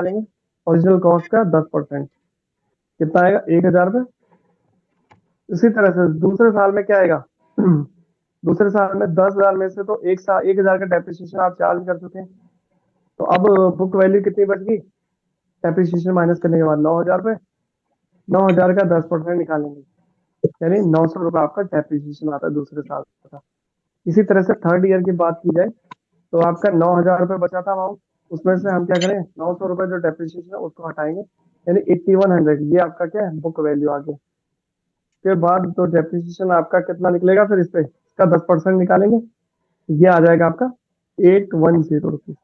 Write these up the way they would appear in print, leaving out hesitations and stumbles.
निकालेंगे original cost का 10%, कितना आएगा 1,000 रुपये। इसी तरह से दूसरे साल में क्या आएगा दूसरे साल में 10,000 में से तो 1,000 का डेप्रिसिएशन आप चार्ज कर चुके हैं, तो अब बुक वैल्यू कितनी बच गई डेप्रिसिएशन माइनस करने के बाद 9,000 रुपये। 9,000 का 10% निकालेंगे, यानी 900 रुपये आपका डेप्रिसिएशन आता है दूसरे साल का। इसी तरह से थर्ड ईयर की बात की जाए तो आपका 9,000 रुपये बचा था अमाउंट, उसमें से हम क्या करें 900 रुपये जो डेप्रिसिएशन है उसको हटाएंगे, यानी 8100, ये आपका क्या है बुक वैल्यू आ गया। के बाद तो डेप्रिसिएशन आपका कितना निकलेगा, फिर इस पे इसका 10% निकालेंगे, ये आ जाएगा आपका 810 रुपीज।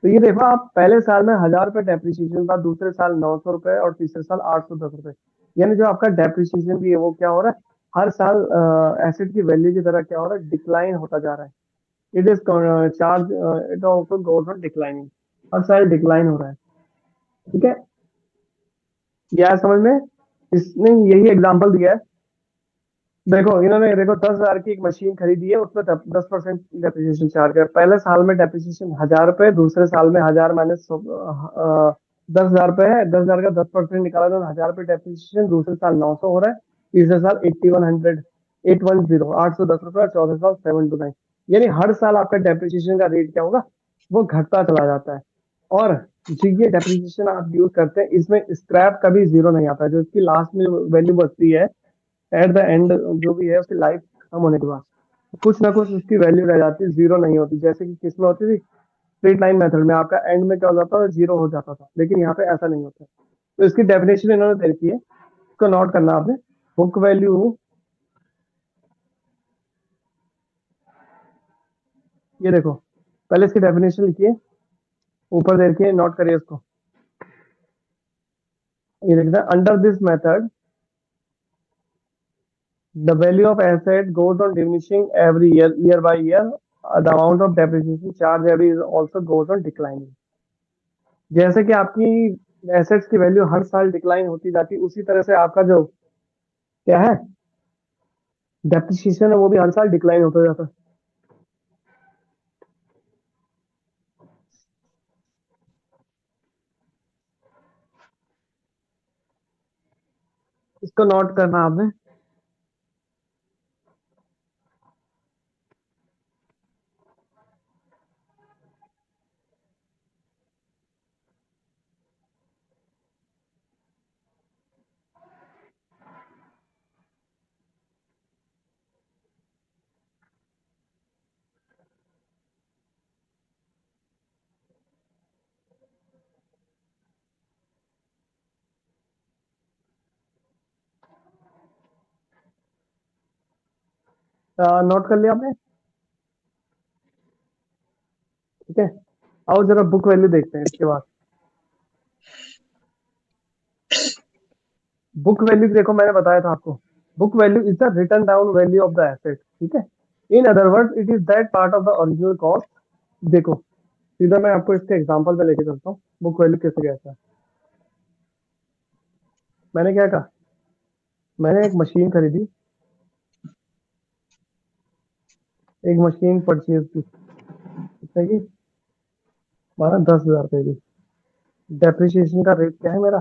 तो ये देखो आप पहले साल में 1,000 रुपये डेप्रिसिएशन था, दूसरे साल 900 रुपये और तीसरे साल 810 रुपये, यानी जो आपका डेप्रिसिएशन भी है वो क्या हो रहा है हर साल एसेट की वैल्यू की तरह क्या हो रहा है डिक्लाइन होता जा रहा है। It is charge, it also goes on declining, हर साल डिक्लाइन हो रहा है। ठीक है, क्या है समझ में, इसने यही एग्जांपल दिया है। देखो इन्होंने देखो 10,000 की एक मशीन खरीदी है, उसमें 10% डेप्रिसिएशन चार्ज है। पहले साल में डेप्रिसिएशन 1,000 रुपये, दूसरे साल में 1,000 माइनस 10,000 रुपये है, 10,000 का 10% निकाला तो 1,000 रुपये डेप्रिसिएशन, दूसरे साल 900 हो रहा है, तीसरे साल 8100, 810, 810 रुपये, और चौथे साल 729। यानी हर साल आपका डेप्रिसिएशन का रेट क्या होगा वो घटता चला जाता है। और जो ये डेप्रिसिएशन आप यूज करते हैं इसमें स्क्रैप कभी जीरो नहीं आता है, जो इसकी लास्ट में वैल्यू बचती है एट द एंड जो भी है उसकी लाइफ खत्म होने के बाद कुछ ना कुछ उसकी वैल्यू रह जाती है, जीरो नहीं होती, जैसे कि किसमें होती थी स्ट्रेट लाइन मेथड में आपका एंड में क्या हो जाता था जीरो हो जाता था, लेकिन यहाँ पे ऐसा नहीं होता। तो इसकी डेफिनेशन इन्होंने दे रखी है, इसको नोट करना आपने। बुक वैल्यू, ये देखो पहले इसकी डेफिनेशन लिखिए, ऊपर दे रखी है, नोट करिए इसको। ये लिखना under this method the value of asset goes on diminishing every year by year. The amount of depreciation charge every is also goes on declining. जैसे कि आपकी एसेट्स की वैल्यू हर साल डिक्लाइन होती जाती है, उसी तरह से आपका जो क्या है डेप्रिसिएशन है वो भी हर साल डिक्लाइन होता जाता है। इसको नोट करना आपने। नोट कर लिया आपने, ठीक है। आओ जरा बुक वैल्यू देखते हैं इसके बाद। बुक वैल्यू देखो मैंने बताया था आपको, book value is the written down value of the asset, ठीक है। In other word it is that part of the original cost. देखो सीधा मैं आपको इसके एग्जांपल पे लेके चलता हूँ बुक वैल्यू कैसे कहता है। मैंने क्या कहा, मैंने एक मशीन खरीदी, एक मशीन परचेज की, कितने की, माना 10,000 रुपए की। डेप्रिसिएशन का रेट क्या है मेरा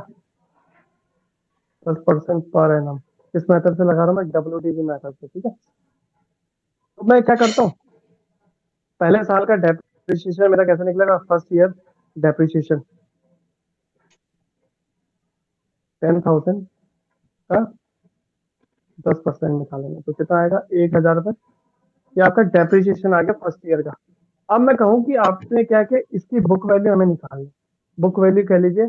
10% पर एनम। किस मेथड से लगा रहा हूँ मैं, WTC मेथड से, ठीक है। तो मैं क्या करता हूँ, पहले साल का डेप्रिसिएशन मेरा कैसे निकलेगा, फर्स्ट ईयर डेप्रिसिएशन 10,000 का 10% निकालेंगे तो कितना आएगा 1,000 रुपये। ये आपका डेप्रिसिएशन आ गया फर्स्ट ईयर का। अब मैं कहूँ कि आपने क्या किया, इसकी बुक वैल्यू हमें निकालनी, बुक वैल्यू कह लीजिए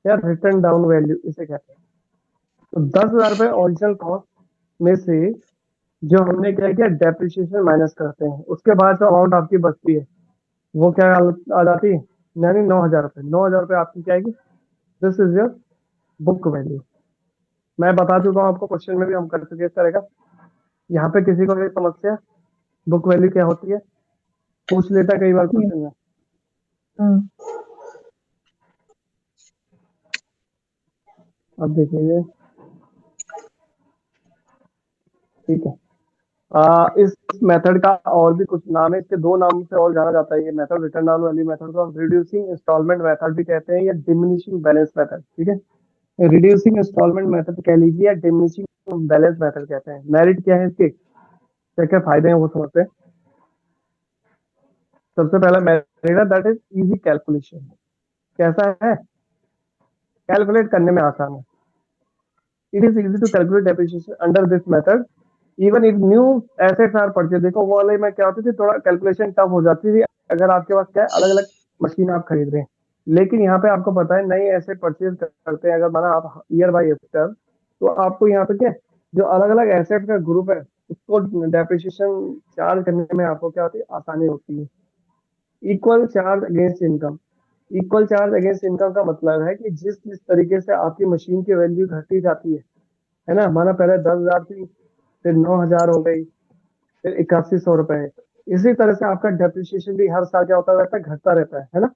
या रिटर्न डाउन वैल्यू इसे कहते हैं। तो 10,000 रुपये ओरिजिनल कॉस्ट में से जो हमने क्या किया डेप्रिसिएशन माइनस करते हैं, उसके बाद जो अमाउंट आपकी बचती है वो क्या आ जाती है, यानी 9,000 रुपये। 9,000 रुपये आपकी क्या आएगी, this is your book value. मैं बता चुका हूँ आपको, क्वेश्चन में भी हम कर चुके इस तरह का। यहाँ पे किसी को कोई समस्या, बुक वैल्यू क्या होती है पूछ लेता है कई बार क्वेश्चन में। अब देखिए, ठीक है। इस मेथड का और भी कुछ नाम है, इसके दो नाम से और जाना जाता है ये method. Return down value method को रिड्यूसिंग इंस्टॉलमेंट मेथड भी कहते हैं या डिमिनिशिंग बैलेंस मेथड, ठीक है। रिड्यूसिंग इंस्टॉलमेंट मेथड कह लीजिए या डिमिनिशिंग बैलेंस मेथड कहते हैं। मेरिट क्या है इसके, क्या क्या फायदे हैं वो समझते हैं। सबसे पहला मेरिट है दैट इज इजी कैलकुलेशन। कैसा है, कैलकुलेट करने में आसान है। It is easy to calculate depreciation under this method even if new assets are purchase. देखो वो वाले में क्या होती थी, थोड़ा कैलकुलेशन टफ हो जाती थी अगर आपके पास क्या है अलग अलग मशीन आप खरीद रहे हैं। लेकिन यहाँ पे आपको पता है नई एसेट परचेज करते हैं अगर माना आप ईयर बाय ईयर, तो आपको यहाँ पे क्या है, जो अलग अलग एसेट का ग्रुप है उसको डेप्रिसिएशन चार्ज करने में आपको क्या होती है, आसानी होती है। Equal charge against income. Equal charge against income का मतलब है कि जिस जिस तरीके से आपकी मशीन की वैल्यू घटती जाती है ना, माना पहले 10,000 थी, फिर 9,000 हो गई, फिर 8100 रुपए है। इसी तरह से आपका डेप्रिसिएशन भी हर साल क्या होता रहता है, घटता रहता है ना।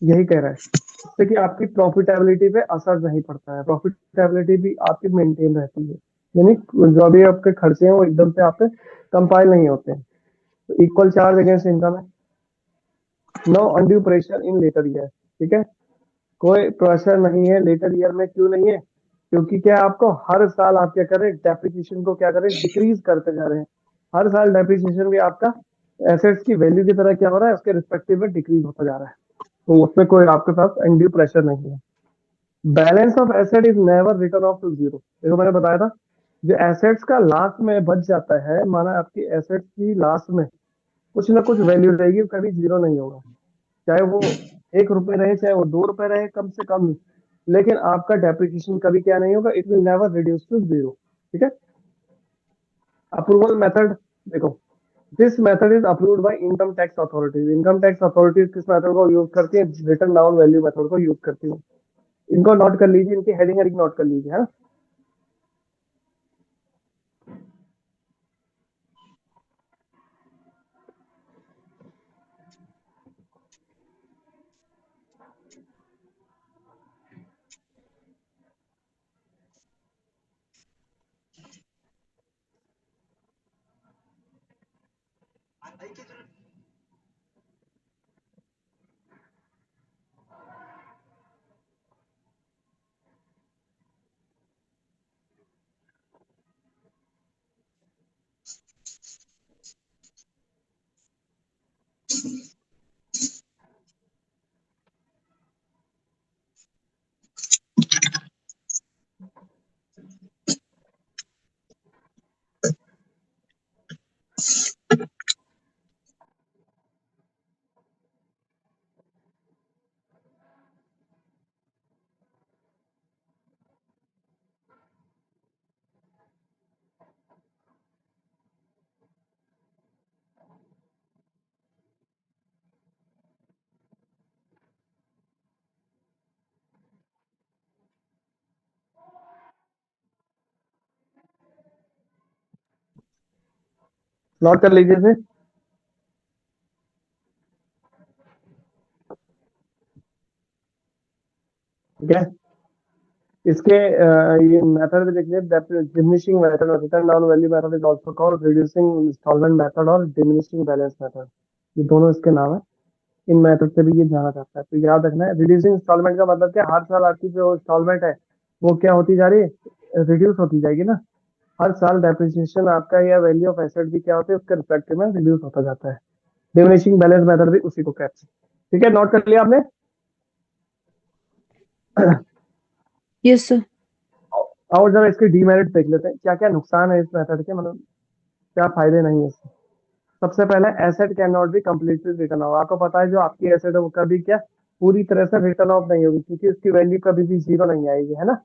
यही कह रहा है इससे कि आपकी प्रॉफिटेबिलिटी पे असर नहीं पड़ता है, प्रॉफिटेबिलिटी भी आपकी मेंटेन रहती है। यानी जो भी आपके खर्चे हैं वो एकदम से आप पे कंपाइल नहीं होते हैं। तो इक्वल चार्ज अगेंस्ट इनकम है। No undue pressure in later year, ठीक है। कोई प्रेशर नहीं है लेटर ईयर में। क्यों नहीं है, क्योंकि क्या आपको हर साल आप क्या करें, डेप्रिसिएशन को क्या करें, डिक्रीज करते जा रहे हैं। हर साल डेप्रिसिएशन भी आपका एसेट्स की वैल्यू की तरह क्या हो रहा है, उसके रिस्पेक्टिव में डिक्रीज होता जा रहा है। तो उसमें कोई आपके पास एंड्यू प्रेशर नहीं है। Balance of asset is never written off to zero. देखो मैंने बताया था, जो एसेट्स का लास्ट में बच जाता है, माना आपकी एसेट्स की लास्ट में कुछ ना कुछ वैल्यू रहेगी, कभी जीरो नहीं होगा। चाहे वो 1 रुपए रहे, चाहे वो 2 रुपए रहे, कम से कम। लेकिन आपका डेप्रिसिएशन कभी क्या नहीं होगा, it will never reduce to zero, ठीक है। अप्रूवल मेथड, देखो this method is approved by income tax authorities. Income tax authorities किस मेथड को यूज करती है, रिटर्न डाउन वैल्यू मेथड को यूज करती है। इनको नोट कर लीजिए, इनकी हेडिंग हेडिंग नोट कर लीजिए, है ना। नोट कर लीजिए इसे, ठीक है। इसके ये मेथड भी देखिए, डिमिनिशिंग मेथड और written down value method is also called reducing instalment method और डिमिनिशिंग बैलेंस मेथड। ये दोनों इसके नाम है। इन मेथड से भी ये जाना जाता है। तो याद रखना है, रिड्यूसिंग इंस्टॉलमेंट का मतलब क्या, हर साल आपकी जो इंस्टॉलमेंट है वो क्या होती जा रही है, रिड्यूस होती जाएगी ना। हर साल डेप्रिसिएशन आपका या वैल्यू ऑफ एसेट भी क्या होती है, उसके रिस्पेक्टिव में रिड्यूस होता जाता है। डिमिनिशिंग बैलेंस मेथड भी उसी को कहते हैं, ठीक है। नोट कर लिया आपने। Yes sir. और जरा इसके डीमेरिट देख लेते हैं, क्या क्या नुकसान है इस मेथड के, मतलब क्या फायदे नहीं है इसके। सबसे पहले, asset can not be completely return of. आपको पता है जो आपकी एसेट है वो कभी क्या पूरी तरह से रिटर्न ऑफ नहीं होगी, क्योंकि उसकी वैल्यू कभी भी जीरो नहीं आएगी, है ना।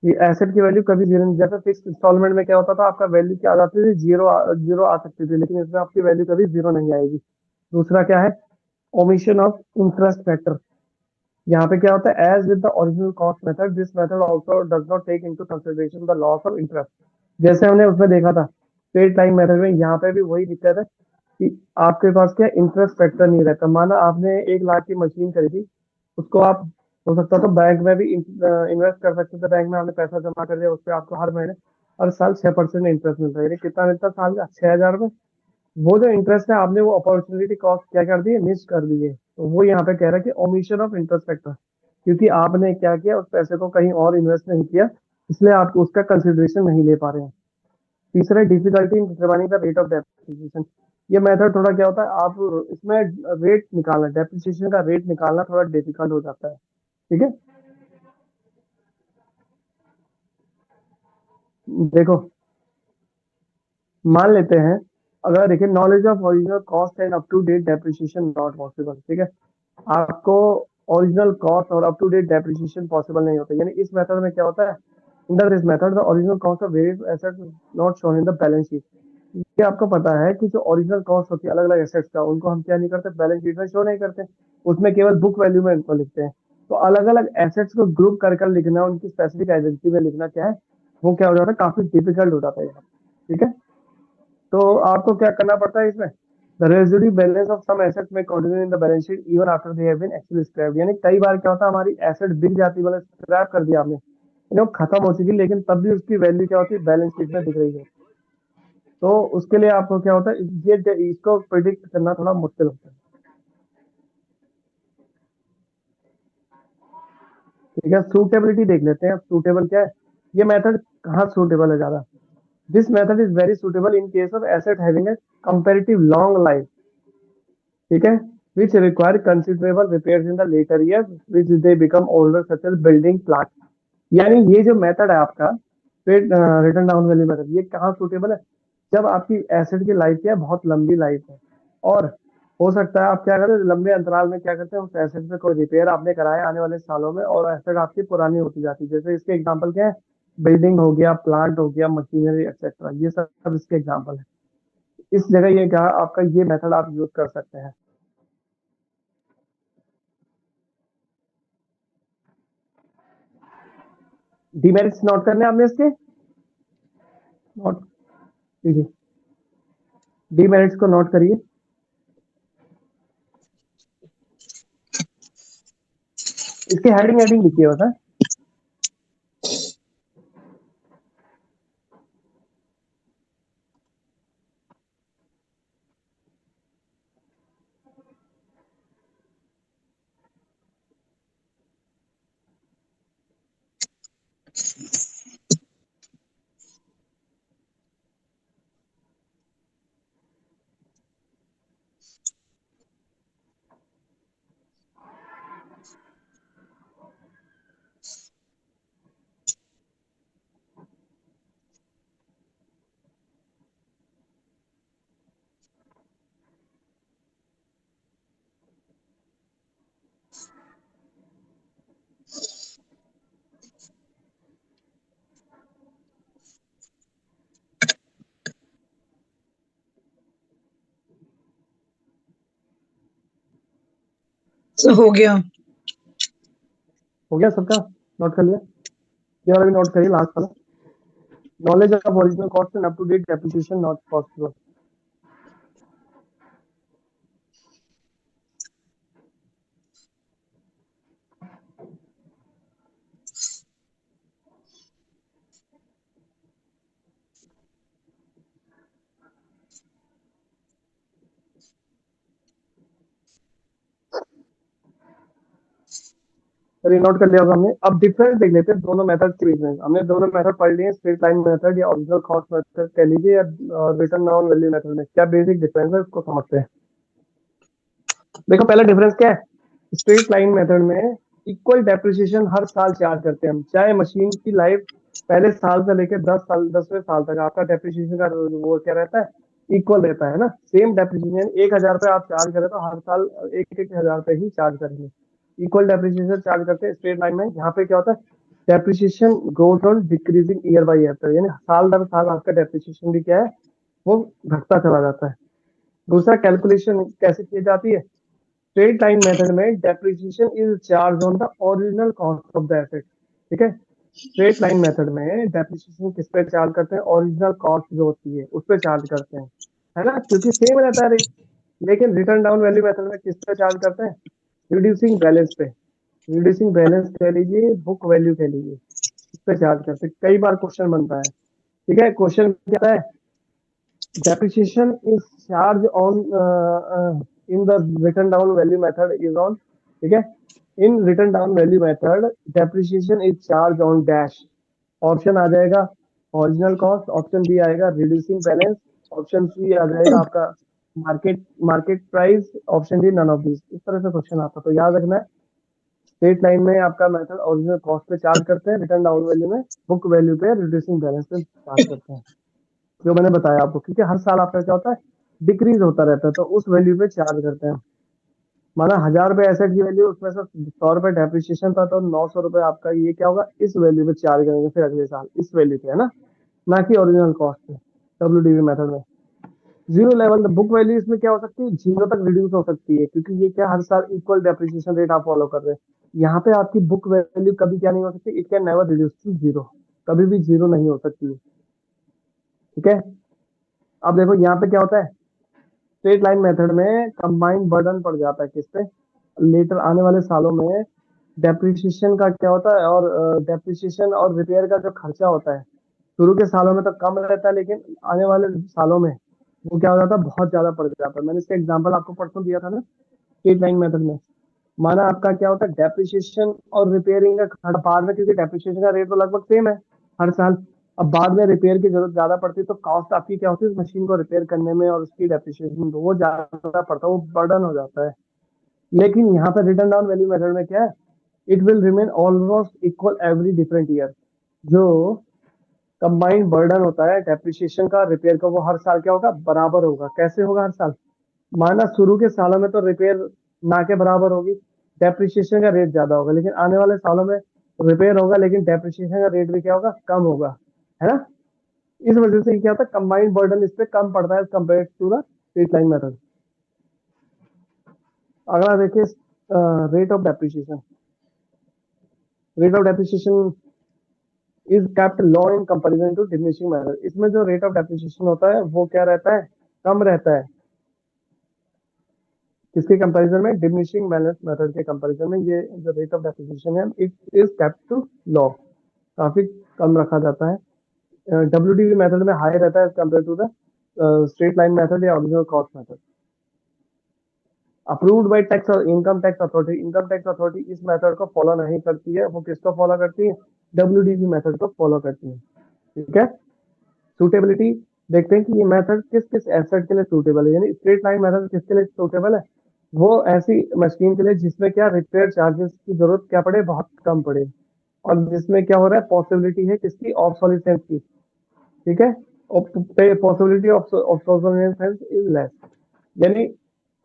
ये एसेट की वैल्यू कभी जीरो नहीं, जैसे फिक्स इंस्टॉलमेंट में क्या होता था, आपका वैल्यू क्या आ जाती थी, जीरो जीरो आ सकती थी, लेकिन इसमें आपकी वैल्यू कभी जीरो नहीं आएगी। दूसरा क्या है, ओमिशन ऑफ इंटरेस्ट फैक्टर। यहाँ पे क्या होता है, as with the original cost method this method also does not take into consideration the loss of interest. जैसे हमने उसमें देखा था स्ट्रेट लाइन मेथड में, यहाँ पे भी वही दिक्कत है कि आपके पास क्या इंटरेस्ट फैक्टर नहीं रहता। माना आपने 1 लाख की मशीन खरीदी, उसको आप हो सकता था बैंक में भी इन्वेस्ट कर सकते थे, बैंक में आपने पैसा जमा कर दिया, उस पर आपको हर महीने हर साल 6% इंटरेस्ट मिलता है, यानी कितना मिलता है साल का? 6,000 रुपये। वो जो इंटरेस्ट है आपने वो अपॉर्चुनिटी कॉस्ट क्या कर दी है, मिस कर दी है। तो वो यहाँ पे कह रहा है कि ओमिशन ऑफ इंटरेस्ट फैक्टर, क्योंकि आपने क्या किया, उस पैसे को कहीं और इन्वेस्ट नहीं किया, इसलिए आप उसका कंसिडरेशन नहीं ले पा रहे हैं। तीसरा, difficulty in determining the rate of depreciation. ये मेथड थोड़ा क्या होता है, आप इसमें रेट निकालना, डेप्रिसिएशन का रेट निकालना थोड़ा डिफिकल्ट हो जाता है। ठीक है, देखो मान लेते हैं, अगर देखिए knowledge of original cost and up to date depreciation not possible. ठीक है, आपको ओरिजिनल कॉस्ट और up to date depreciation possible नहीं होता, यानी इस मेथड में क्या होता है, under this method the original cost of various assets not shown in the balance sheet. ये आपको पता है कि जो ओरिजिनल कॉस्ट होती है अलग अलग एसेट्स का, उनको हम क्या नहीं करते, बैलेंस शीट में शो नहीं करते, उसमें केवल बुक वैल्यू में उनको लिखते हैं। तो अलग अलग एसेट्स को ग्रुप कर कर लिखना, उनकी स्पेसिफिक आइडेंटिटी में लिखना क्या है, वो क्या हो जाता है, काफी डिफिकल्ट हो जाता है यहाँ। ठीक है, तो आपको क्या करना पड़ता है इसमें, the residue balance of some assets में continue in the balance sheet even after they have been actually scrapped. यानी कई बार क्या होता है, हमारी एसेट बिक जाती है, मतलब स्क्रैप कर दिया आपने, वो खत्म हो चुकी, लेकिन तब भी उसकी वैल्यू क्या होती है, बैलेंस शीट में दिख रही है। तो उसके लिए आपको क्या होता है, ये इसको प्रिडिक्ट करना थोड़ा मुश्किल होता है। ठीक है, सूटेबिलिटी देख लेते हैं अब, सूटेबल क्या है, ये मेथड कहाँ सूटेबल है ज्यादा। This method is very suitable in case of asset having a comparative long life. ठीक है, which require considerable repairs in the later year which they become older such as building plant. यानी ये जो method है आपका, return down value method, ये कहाँ suitable है, जब आपकी एसेट की लाइफ क्या है, बहुत लंबी लाइफ है, और हो सकता है आप क्या करते हैं, लंबे अंतराल में क्या करते हैं, उस एसेट पे कोई रिपेयर आपने कराया आने वाले सालों में, और एसेट आपकी पुरानी होती जाती है। जैसे इसके एग्जांपल क्या है, बिल्डिंग हो गया, प्लांट हो गया, मशीनरी एक्सेट्रा, ये सब इसके एग्जांपल है। इस जगह ये क्या, आपका ये मेथड आप यूज कर सकते हैं। डीमेरिट्स नोट करने हैं आपने इसके, नोट कीजिए, डीमेरिट्स को नोट करिए। इसके हेडिंग हेडिंग लिखिए बस। हो गया। हो गया सबका, नोट कर लिया, ये वाला भी नोट करिए लास्ट वाला, knowledge of original cost and up to date depreciation not possible. चलिए नोट कर लिया होगा हमने। अब डिफरेंस देख लेते हैं दोनों मेथड के बीच में। हमने दोनों मेथड पढ़ लिए, स्ट्रेट लाइन मेथड या ओरिजिनल कॉस्ट मेथड कह लीजिए, या रिटर्न डाउन वैल्यू मेथड में क्या बेसिक डिफरेंस है उसको समझते हैं। देखो पहला डिफरेंस क्या है, स्ट्रेट लाइन मेथड में इक्वल डेप्रिसिएशन हर साल चार्ज करते हैं हम, चाहे मशीन की लाइफ पहले साल से लेकर 10 साल, 10वें साल तक आपका डेप्रिसिएशन का वो क्या रहता है, इक्वल रहता है ना, सेम डेप्रिसिएशन 1,000 रुपये आप चार्ज करें तो हर साल 1,000 रुपये ही चार्ज करेंगे, इक्वल डेप्रिसिएशन चार्ज करते हैं स्ट्रेट लाइन में। यहाँ पे क्या होता है, depreciation goes on decreasing year by year, यानी साल दर साल आपका डेप्रिसिएशन भी क्या है, वो घटता चला जाता है। दूसरा, कैलकुलेशन कैसे की जाती है, स्ट्रेट लाइन मेथड में depreciation is charge on the original cost of the asset. ठीक है, स्ट्रेट लाइन मेथड में डेप्रिसिएशन किस पे चार्ज करते हैं, ओरिजिनल कॉस्ट जो होती है उस पे चार्ज करते हैं, है ना, क्योंकि सेम रहता है रेट। लेकिन रिटर्न डाउन वैल्यू मेथड में किस पे चार्ज करते हैं, रिड्यूसिंग बैलेंस पे, रिड्यूसिंग बैलेंस कह लीजिए, बुक वैल्यू कह लीजिए, इस पे चार्ज करते हैं। कई बार क्वेश्चन बनता है ठीक है, क्वेश्चन क्या है, depreciation is charged on in the written down value method is on, ठीक है, in written down value method depreciation is charged on dash, option आ जाएगा ओरिजिनल कॉस्ट, ऑप्शन बी आएगा रिड्यूसिंग बैलेंस, ऑप्शन सी आ जाएगा आपका market market price, option D none of this. इस तरह से क्वेश्चन आता है, तो याद रखना है स्ट्रेट लाइन में आपका मेथड ओरिजिनल कॉस्ट पे चार्ज करते हैं, रिटर्न डाउन वैल्यू में बुक वैल्यू पे रिड्यूसिंग बैलेंस पे चार्ज करते हैं, जो मैंने बताया आपको, क्योंकि हर साल आपका क्या होता है डिक्रीज होता रहता है, तो उस वैल्यू पे चार्ज करते हैं। माना 1000 रुपए एसेट की वैल्यू, उसमें से 100 रुपए डेप्रिसिएशन था, तो 900 रुपए आपका ये क्या होगा इस वैल्यू पे चार्ज करेंगे फिर अगले साल इस वैल्यू पे, है ना कि ओरिजिनल कॉस्ट पे, डब्ल्यूडीवी मेथड में। जीरो लेवल बुक वैल्यू इसमें क्या हो सकती है, जीरो तक रिड्यूस हो सकती है, क्योंकि ये क्या हर साल इक्वल डेप्रिसिएशन रेट आप फॉलो कर रहे हैं। यहाँ पे आपकी बुक वैल्यू कभी क्या नहीं हो सकती, it can never reduce to zero, कभी भी जीरो नहीं हो सकती है। ठीक है, अब देखो यहाँ पे क्या होता है, स्ट्रेट लाइन मेथड में कंबाइंड बर्डन पड़ जाता है किस पे, लेटर आने वाले सालों में डेप्रिसिएशन का क्या होता है, और डेप्रिसिएशन और रिपेयर का जो खर्चा होता है शुरू के सालों में तो कम रहता है, लेकिन आने वाले सालों में वो क्या हो जाता है बहुत ज्यादा पड़ जाता है। मैंने इसका एग्जांपल आपको परसों दिया था ना स्ट्रेट लाइन मेथड में। माना आपका क्या होता है डेप्रिसिएशन और रिपेयरिंग का खर्च बाद में, क्योंकि डेप्रिसिएशन का रेट तो लगभग सेम है हर साल, अब बाद में रिपेयर की जरूरत ज्यादा पड़ती है, तो कॉस्ट आपकी क्या होती है उस मशीन को रिपेयर करने में और उसकी डेप्रिसिएशन वो ज्यादा पड़ता है, वो बर्डन हो जाता है। लेकिन यहाँ पे रिटर्न डाउन वैल्यू मेथड में क्या है, it will remain almost equal every different year. जो कंबाइंड बर्डन होता है डेप्रिसिएशन का रिपेयर का, वो हर साल क्या होगा बराबर होगा। कैसे होगा हर साल, माना शुरू के सालों में तो रिपेयर ना के बराबर होगी, डेप्रिसिएशन का रेट ज्यादा होगा, लेकिन आने वाले सालों में रिपेयर होगा लेकिन डेप्रिसिएशन का रेट भी क्या होगा कम होगा, है ना। इस वजह से क्या होता है कंबाइंड बर्डन इस पे कम पड़ता है compare to the straight line method. अगला देखिए rate of depreciation, rate of depreciation is kept low in comparison to diminishing method. इसमें जो रेट ऑफ डेप्रिसिएशन होता है वो क्या रहता है, कम रहता है, किसके कंपैरिजन में, डिमिनिशिंग बैलेंस मेथड के कंपैरिजन में। ये जो रेट ऑफ डेप्रिसिएशन है it is kept to low, काफी कम रखा जाता है। डब्ल्यूडीवी मेथड में हाई रहता है compare to the straight line method या original cost method. Approved by tax और income tax authority, income tax authority इस मेथड को फॉलो नहीं करती है, वो किसको फॉलो करती है, डब्ल्यूडीवी मेथड को फॉलो करती है। ठीक है, सूटेबिलिटी देखते हैं कि ये मेथड किस किस एसेट के लिए सूटेबल है, यानी स्ट्रेट लाइन मेथड किसके लिए सूटेबल है, वो ऐसी मशीन के लिए जिसमें क्या रिपेयर चार्जेस की जरूरत क्या पड़े, बहुत कम पड़े, और जिसमें क्या हो रहा है पॉसिबिलिटी है किसकी ऑब्सोलिसेंस की। ठीक है, possibility of obsolescence is less, यानी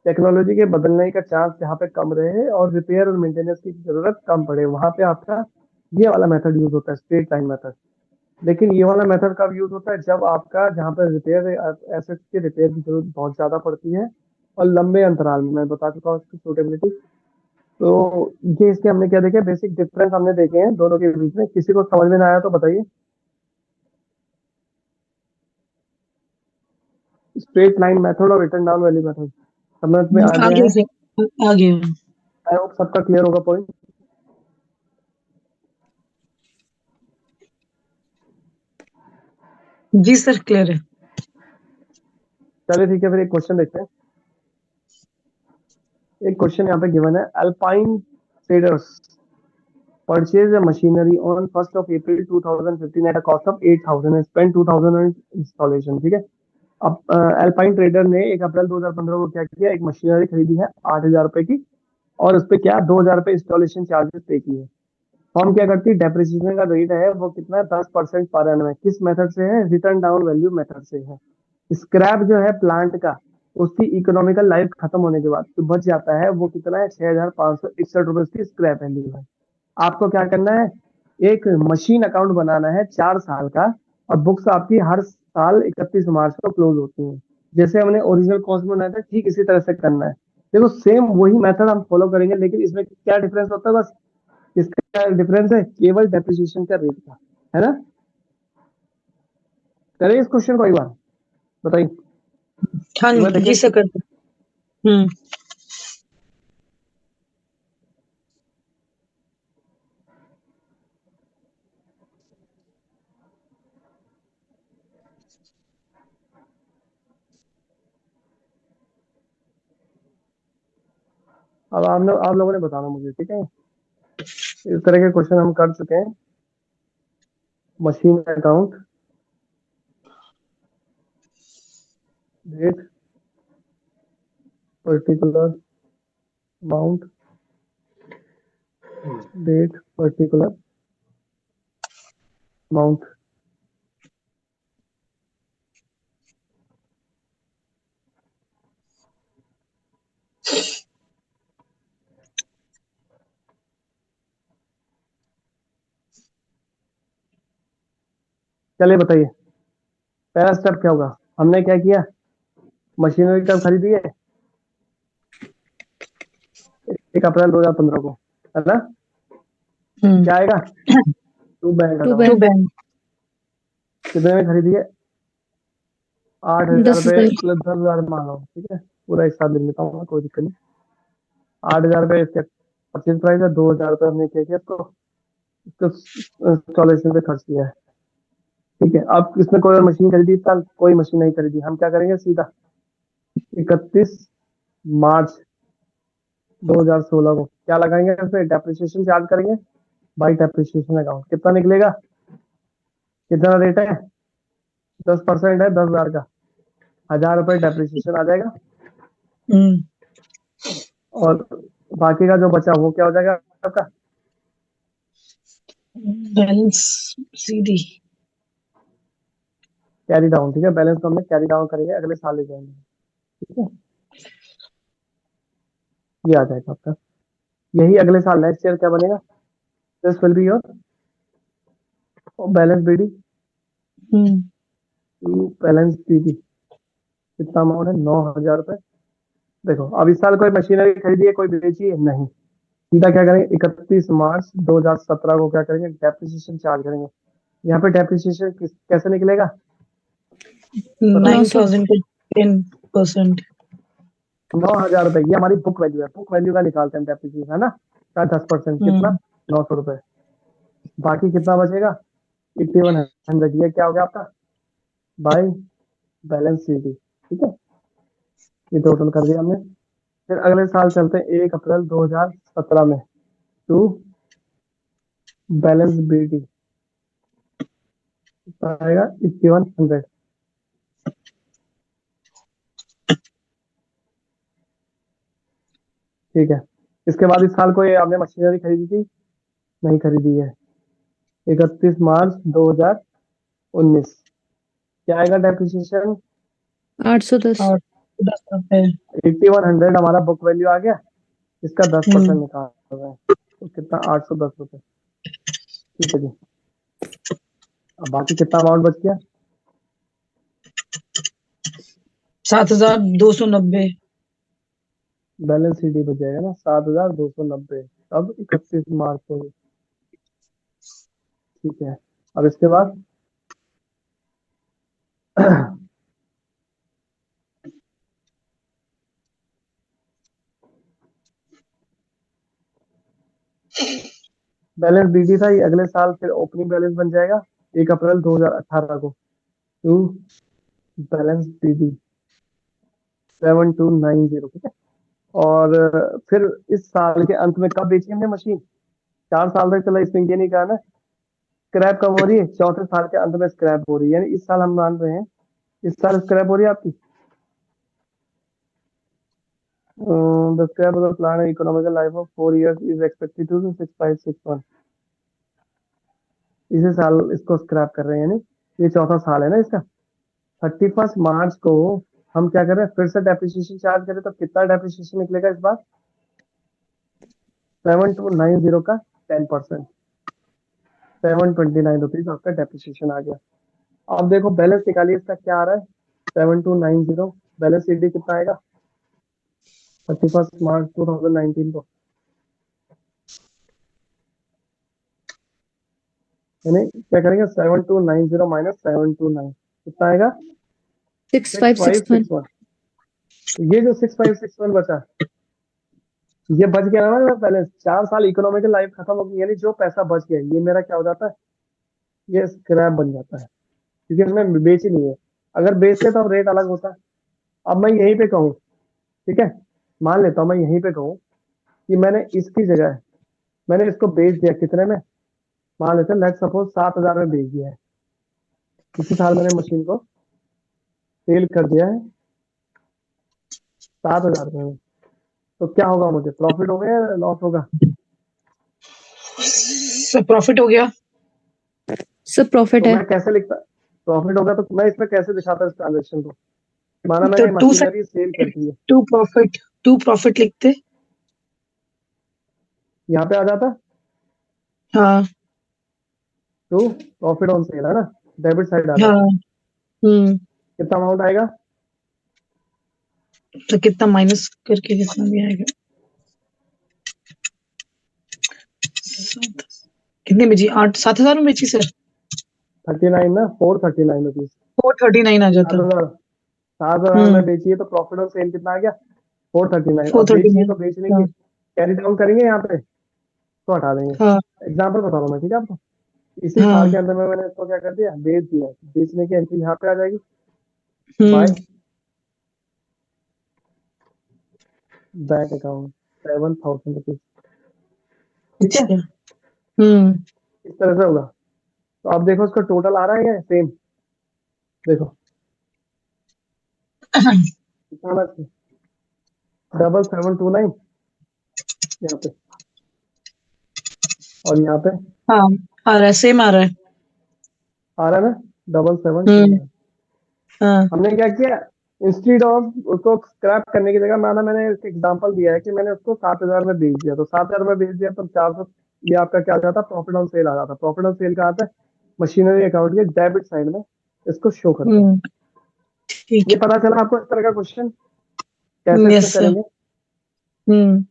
टेक्नोलॉजी के बदलने का चांस जहाँ पे कम रहे और रिपेयर और मेंटेनेंस की जरूरत कम पड़े, वहां पे आपका ये वाला मेथड यूज होता है स्ट्रेट लाइन मेथड। लेकिन ये वाला मेथड कब यूज होता है, जब आपका जहाँ पर रिपेयर एसेट्स की रिपेयर की जरूरत बहुत ज्यादा पड़ती है और लंबे अंतराल में। मैं बता चुका हूँ इसकी सूटेबिलिटी। तो ये इसके हमने क्या देखे, बेसिक डिफरेंस हमने देखे हैं दोनों के बीच में। किसी को समझ में ना आया तो बताइए, स्ट्रेट लाइन मेथड और रिटर्न डाउन वैल्यू मेथड समझ में आ गया आगे है। से आगे। आई होप सबका क्लियर होगा पॉइंट। जी सर क्लियर है। चलिए ठीक है, फिर एक क्वेश्चन देखते हैं। एक क्वेश्चन यहाँ पे गिवन है, alpine traders purchase a machinery on 1st of April 2015 at a cost of 8,000 and spent 2,000 on installation। ठीक है, अब अल्पाइन ट्रेडर ने 1 अप्रैल 2015 को क्या किया, एक मशीनरी खरीदी है 8,000 रुपए की, और उस पे क्या 2,000 रुपए इंस्टॉलेशन चार्जेस पे किए। फर्म क्या करती है, डेप्रिसिएशन का रेट है वो कितना है 10% पर एनम है, किस मेथड से है, रिटर्न डाउन वैल्यू मेथड से है। स्क्रैप जो है प्लांट का, उसकी इकोनॉमिकल लाइफ खत्म होने के बाद जो बच जाता है वो कितना है 6,561 रुपए की स्क्रैप वैल्यू है। आपको क्या करना है, एक मशीन अकाउंट बनाना है 4 साल का, और बुक्स आपकी हर साल 31 मार्च को क्लोज होती हैं। जैसे हमने ओरिजिनल कॉस्ट में बनाया था ठीक इसी तरह से करना है। देखो सेम वही मेथड हम फॉलो करेंगे, लेकिन इसमें क्या डिफरेंस होता है, बस इसका डिफरेंस है केवल डेप्रिसिएशन का रेट का, है ना। करें इस क्वेश्चन को एक बार, बताइए। हाँ एक बार जी देखिए सर कर। हम्म। अब आप लोगों ने बताना मुझे, ठीक है। इस तरह के क्वेश्चन हम कर चुके हैं। Machine account, date, particular amount, date, particular amount. चलिए बताइए, पहला स्टेप क्या होगा। हमने क्या किया, मशीनरी कब खरीदी है, 1 अप्रैल 2015 को, है ना। क्या आएगा, to bank to account. To bank bank कितने में खरीदी है, 8,000 रुपये 10,000 प्लस 10,000 मान लो, ठीक है। पूरा एक साथ लिख लेता हूँ मैं, कोई दिक्कत नहीं। 8,000 रुपये इसका परचेज प्राइस है, 2,000 रुपये हमने क्या किया, तो इसको इंस्टॉलेशन पे खर्च किया है, ठीक है। अब इसमें कोई और मशीन खरीदी इस साल, कोई मशीन नहीं खरीदी। हम क्या करेंगे, सीधा 31 मार्च 2016 को क्या लगाएंगे, इस पे डेप्रिसिएशन चार्ज करेंगे बाई डेप्रिसिएशन अकाउंट। कितना निकलेगा, कितना रेट है, 10% है 10,000 का, 1,000 रुपये डेप्रिसिएशन आ जाएगा। और बाकी का जो बचा वो क्या हो जाएगा आपका, बैलेंस सीडी। कैरी डाउन, ठीक है। बैलेंस को हमने कैरी डाउन करेंगे, अगले साल ले जाएंगे, ठीक है। ये आ जाएगा आपका, यही अगले साल नेक्स्ट ईयर क्या बनेगा, this will be your balance BD to balance BD. कितना अमाउंट है, 9,000 रुपये। देखो अब इस साल कोई मशीनरी खरीदी है, कोई बेची है नहीं। सीधा क्या करेंगे, 31 मार्च 2017 को क्या करेंगे, डेप्रिसिएशन चार्ज करेंगे। यहाँ पे डेप्रिसिएशन कैसे निकलेगा, बताओ। 9,000 पे 10%। 9,000 रुपये, ये हमारी बुक वैल्यू है, बुक वैल्यू का निकालते हैं डेप्रिसिएशन, है ना, का 10%, कितना, 900 रुपये। बाकी कितना बचेगा, 8,100, ये क्या हो गया आपका, बाई बैलेंस सीटी, ठीक है। ये टोटल कर दिया हमने। फिर अगले साल चलते हैं 1 अप्रैल 2017 में, टू बैलेंस बीटी आएगा 8,100, ठीक है। इसके बाद इस साल कोई आपने मशीनरी खरीदी थी, नहीं खरीदी है। 31 मार्च 2019 क्या आएगा डेप्रिसिएशन, 810 और 10 रुपए। 8,100 हमारा बुक वैल्यू आ गया, इसका 10% निकाल रहे हैं, तो कितना, 810 रुपये, ठीक है जी। अब बाकी कितना अमाउंट बच गया, 7,290। बैलेंस सीडी बच जाएगा ना, 7,290। अब 31 मार्च को, ठीक है। अब इसके बाद बैलेंस बीडी था, ये अगले साल फिर ओपनिंग बैलेंस बन जाएगा 1 अप्रैल 2018 को, टू बैलेंस बीडी 7290, ठीक है। और फिर इस साल के अंत में कब बेची हमने मशीन, 4 साल तक चला, इसमें ये नहीं कहा ना स्क्रैप कब हो रही है, चौथे साल के अंत में स्क्रैप हो रही है, यानी इस साल हम मान रहे हैं, इस साल स्क्रैप हो रही है आपकी। The scrap of the plant economical life of 4 years is expected to be 6561। इसी साल इसको स्क्रैप कर रहे हैं, यानी ये चौथा साल है ना इसका। 31 मार्च को हम क्या कर रहे हैं, फिर से डेप्रिसिएशन चार्ज करें तो कितना डेप्रिसिएशन निकलेगा इस बार, 7290 का 10%, 729 रुपीज आपका डेप्रिसिएशन आ गया। अब देखो बैलेंस निकालिए, इसका क्या आ रहा है, 7290, बैलेंस सीडी कितना आएगा 31 मार्च 2019 को, यानी क्या करेंगे, 7290 माइनस 729, कितना आएगा, 6561 6561। ये जो 6561 बचा, ये बच गया ना मेरा बैलेंस, 4 साल इकोनॉमिकल लाइफ खत्म हो गई, यानी जो पैसा बच गया ये मेरा क्या हो जाता है, ये स्क्रैप बन जाता है, क्योंकि हमने बेची नहीं है। अगर बेचते तो अब रेट अलग होता है। अब मैं यहीं पे कहूँ, ठीक है, मान लेता हूँ मैं यहीं पे कहूँ कि मैंने इसकी जगह मैंने इसको बेच दिया कितने में, मान लेते हैं लेट सपोज 7,000 में बेच दिया है। इसी साल मैंने मशीन को सेल कर दिया है 7,000 में, तो क्या होगा, मुझे प्रॉफिट होगा या लॉस होगा? सर प्रॉफिट हो गया। सर प्रॉफिट तो है। मैं कैसे लिखता, प्रॉफिट होगा तो मैं इसमें कैसे दिखाता इस ट्रांजेक्शन को? माना तो मैंने टू मशीनरी सेल कर दी है, टू प्रॉफिट लिखते। यहाँ पे आ जाता हाँ टू प्रॉफिट ऑन सेल, है ना, डेबिट साइड आ हाँ। जाता। हम्म। कितना अमाउंट आएगा? तो कितना माइनस करके कितना भी आएगा? कितने बेची? 7,000 में बेची सर। 39 ना, 439 रुपीज। 439 आ सात जाता। हजार 7,000 में हम्म। बेची है तो प्रॉफिट ऑन सेल कितना आ गया? 439। फोर अब थर्टी बेची है नाइन तो बेचने की हाँ कैरी डाउन करेंगे यहाँ पे, तो हटा देंगे। हाँ एग्जाम्पल बता रहा हूँ मैं, ठीक है आपको। इसी साल हाँ। के अंदर में मैंने इसको क्या कर दिया, बेच दिया। बेचने की एंट्री यहाँ पे आ जाएगी, by hmm. Bank account 7,000 rupees. ठीक है, अच्छा। हम्म। इस तरह से होगा। तो अब देखो इसका टोटल आ रहा है सेम, देखो कितना, 7729 यहाँ पे, और यहाँ पे हाँ आ रहा है, सेम आ रहा है। आ रहा है ना, double seven two hmm. Nine हाँ हमने क्या किया, इंस्टीड ऑफ उसको स्क्रैप करने की जगह मैंने एक एग्जांपल दिया है कि मैंने उसको 7,000 में बेच दिया, तो 7,000 में बेच दिया तो 400, ये आपका क्या आ जाता, प्रॉफिट ऑन सेल आ जाता। प्रॉफिट ऑन सेल का आता है मशीनरी अकाउंट के डेबिट साइड में, इसको शो करते हैं। हम्म। ठीक ये है। पता चला आपको इस तरह का क्वेश्चन कैसे यस इसमें सर। करेंगे? हम्म।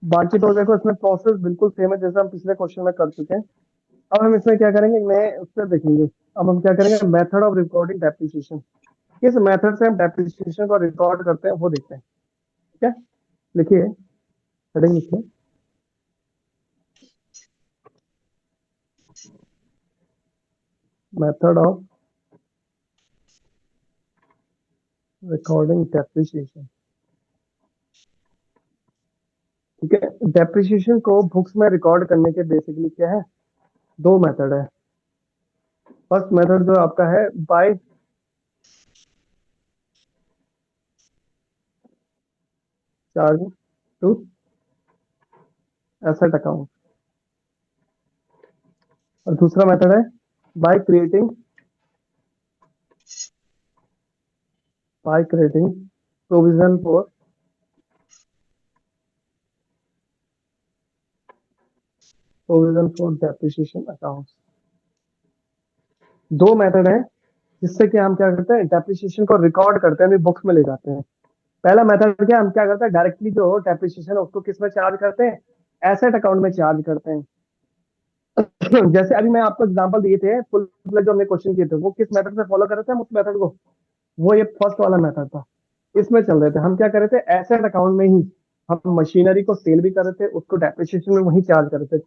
बाकी तो देखो इसमें प्रोसेस बिल्कुल सेम है जैसे हम पिछले क्वेश्चन में कर चुके हैं। अब हम इसमें क्या करेंगे, नए उससे देखेंगे। अब हम क्या करेंगे, मेथड ऑफ रिकॉर्डिंग डेप्रिसिएशन, किस मेथड से हम डेप्रिसिएशन को रिकॉर्ड करते हैं वो देखते हैं। ठीक है, लिखिए, हेडिंग लिखिए, मेथड ऑफ रिकॉर्डिंग डेप्रिसिएशन। ठीक है, डेप्रिसिएशन को बुक्स में रिकॉर्ड करने के बेसिकली क्या है, दो मेथड है। फर्स्ट मेथड जो आपका है by charge to asset account, और दूसरा मेथड है by creating provision for depreciation account. दो मेथड है जिससे कि हम क्या करते हैं, डेप्रिसिएशन को रिकॉर्ड करते हैं, बुक्स में ले जाते हैं। पहला मेथड क्या, हम क्या करते हैं, डायरेक्टली जो डेप्रिसिएशन है उसको किस में चार्ज करते हैं, एसेट अकाउंट में चार्ज करते हैं। जैसे अभी मैं आपको एग्जांपल दिए थे फुल जो हमने क्वेश्चन किए थे, वो किस मेथड से फॉलो कर रहे थे हम उस मेथड को, वो ये फर्स्ट वाला मेथड था। इसमें चल रहे थे, हम क्या कर रहे थे, एसेट अकाउंट में ही हम मशीनरी को सेल भी कर रहे थे, उसको डेप्रिसिएशन में वही चार्ज कर रहे थे।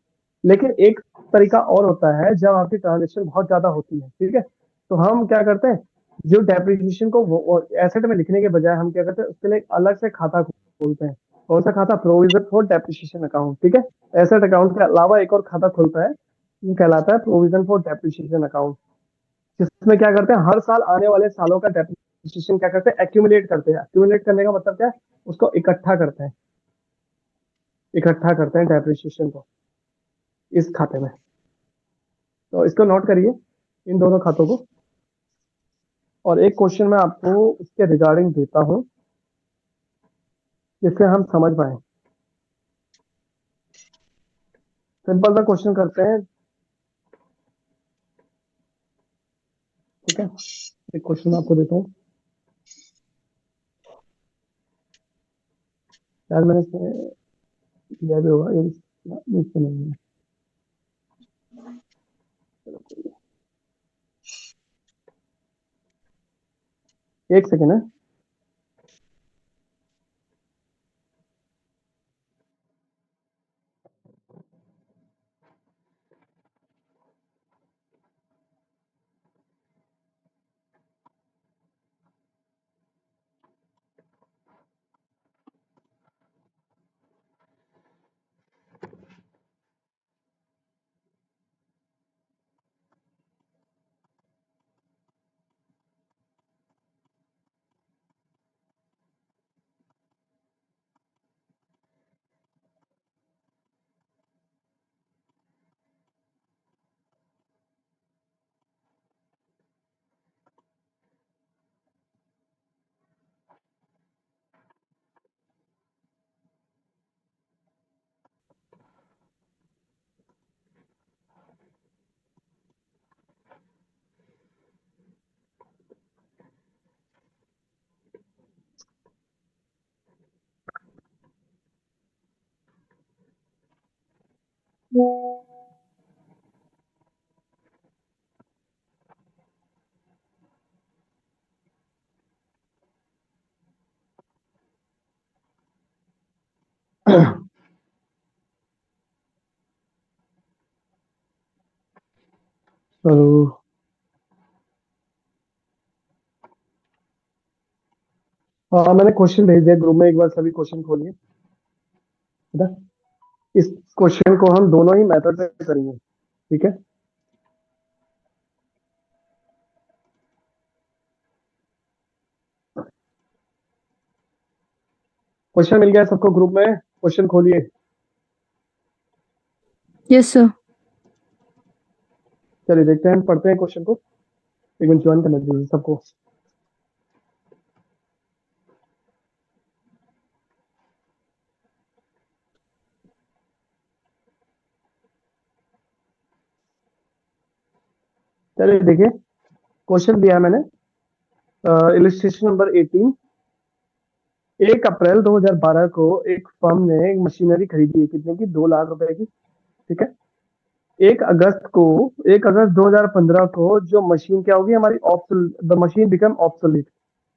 लेकिन एक तरीका और होता है जब आपकी ट्रांजेक्शन बहुत ज्यादा होती है, ठीक है, तो हम क्या करते हैं, जो डेप्रिसिएशन को एसेट में लिखने के बजाय हम क्या करते हैं, उसके लिए एक अलग से खाता खोलते हैं। कौन सा खाता, प्रोविजन फॉर डेप्रिसिएशन अकाउंट। ठीक है, एसेट अकाउंट के अलावा एक और खाता खुलता है, ये कहलाता है प्रोविजन फॉर डेप्रिसिएशन अकाउंट, जिसमें क्या करते हैं, हर साल आने वाले सालों का डेप्रिसिएशन क्या करते हैं, एक्यूमुलेट करते हैं। एक्यूमुलेट करने का मतलब क्या है, उसको इकट्ठा करते हैं, डेप्रिसिएशन को इस खाते में। तो इसको नोट करिए, इन दोनों खातों को। और एक क्वेश्चन मैं आपको इसके रिगार्डिंग देता हूं जिससे हम समझ पाए। सिंपल सा क्वेश्चन करते हैं, ठीक है, एक क्वेश्चन आपको देता हूँ, यार मैंने इसमें दिया भी होगा ये, इसमें नहीं है। एक सेकेंड है। चलो हाँ, मैंने क्वेश्चन भेज दिया ग्रुप में, एक बार सभी क्वेश्चन खोलिए। है ना? इस क्वेश्चन को हम दोनों ही मेथड से करेंगे, ठीक है? क्वेश्चन मिल गया सबको ग्रुप में? क्वेश्चन खोलिए। Yes, sir. चलिए देखते हैं, पढ़ते हैं क्वेश्चन को। एक मिनट ज्वाइन करना दीजिए सबको। चलिए देखिए, क्वेश्चन दिया है मैंने, इलिस्ट्रेशन नंबर 18। 1 अप्रैल 2012 को एक फर्म ने एक मशीनरी खरीदी है, कितने की? 2 लाख रुपए की, ठीक है? 1 अगस्त 2015 को जो मशीन क्या होगी हमारी, the machine become obsolete.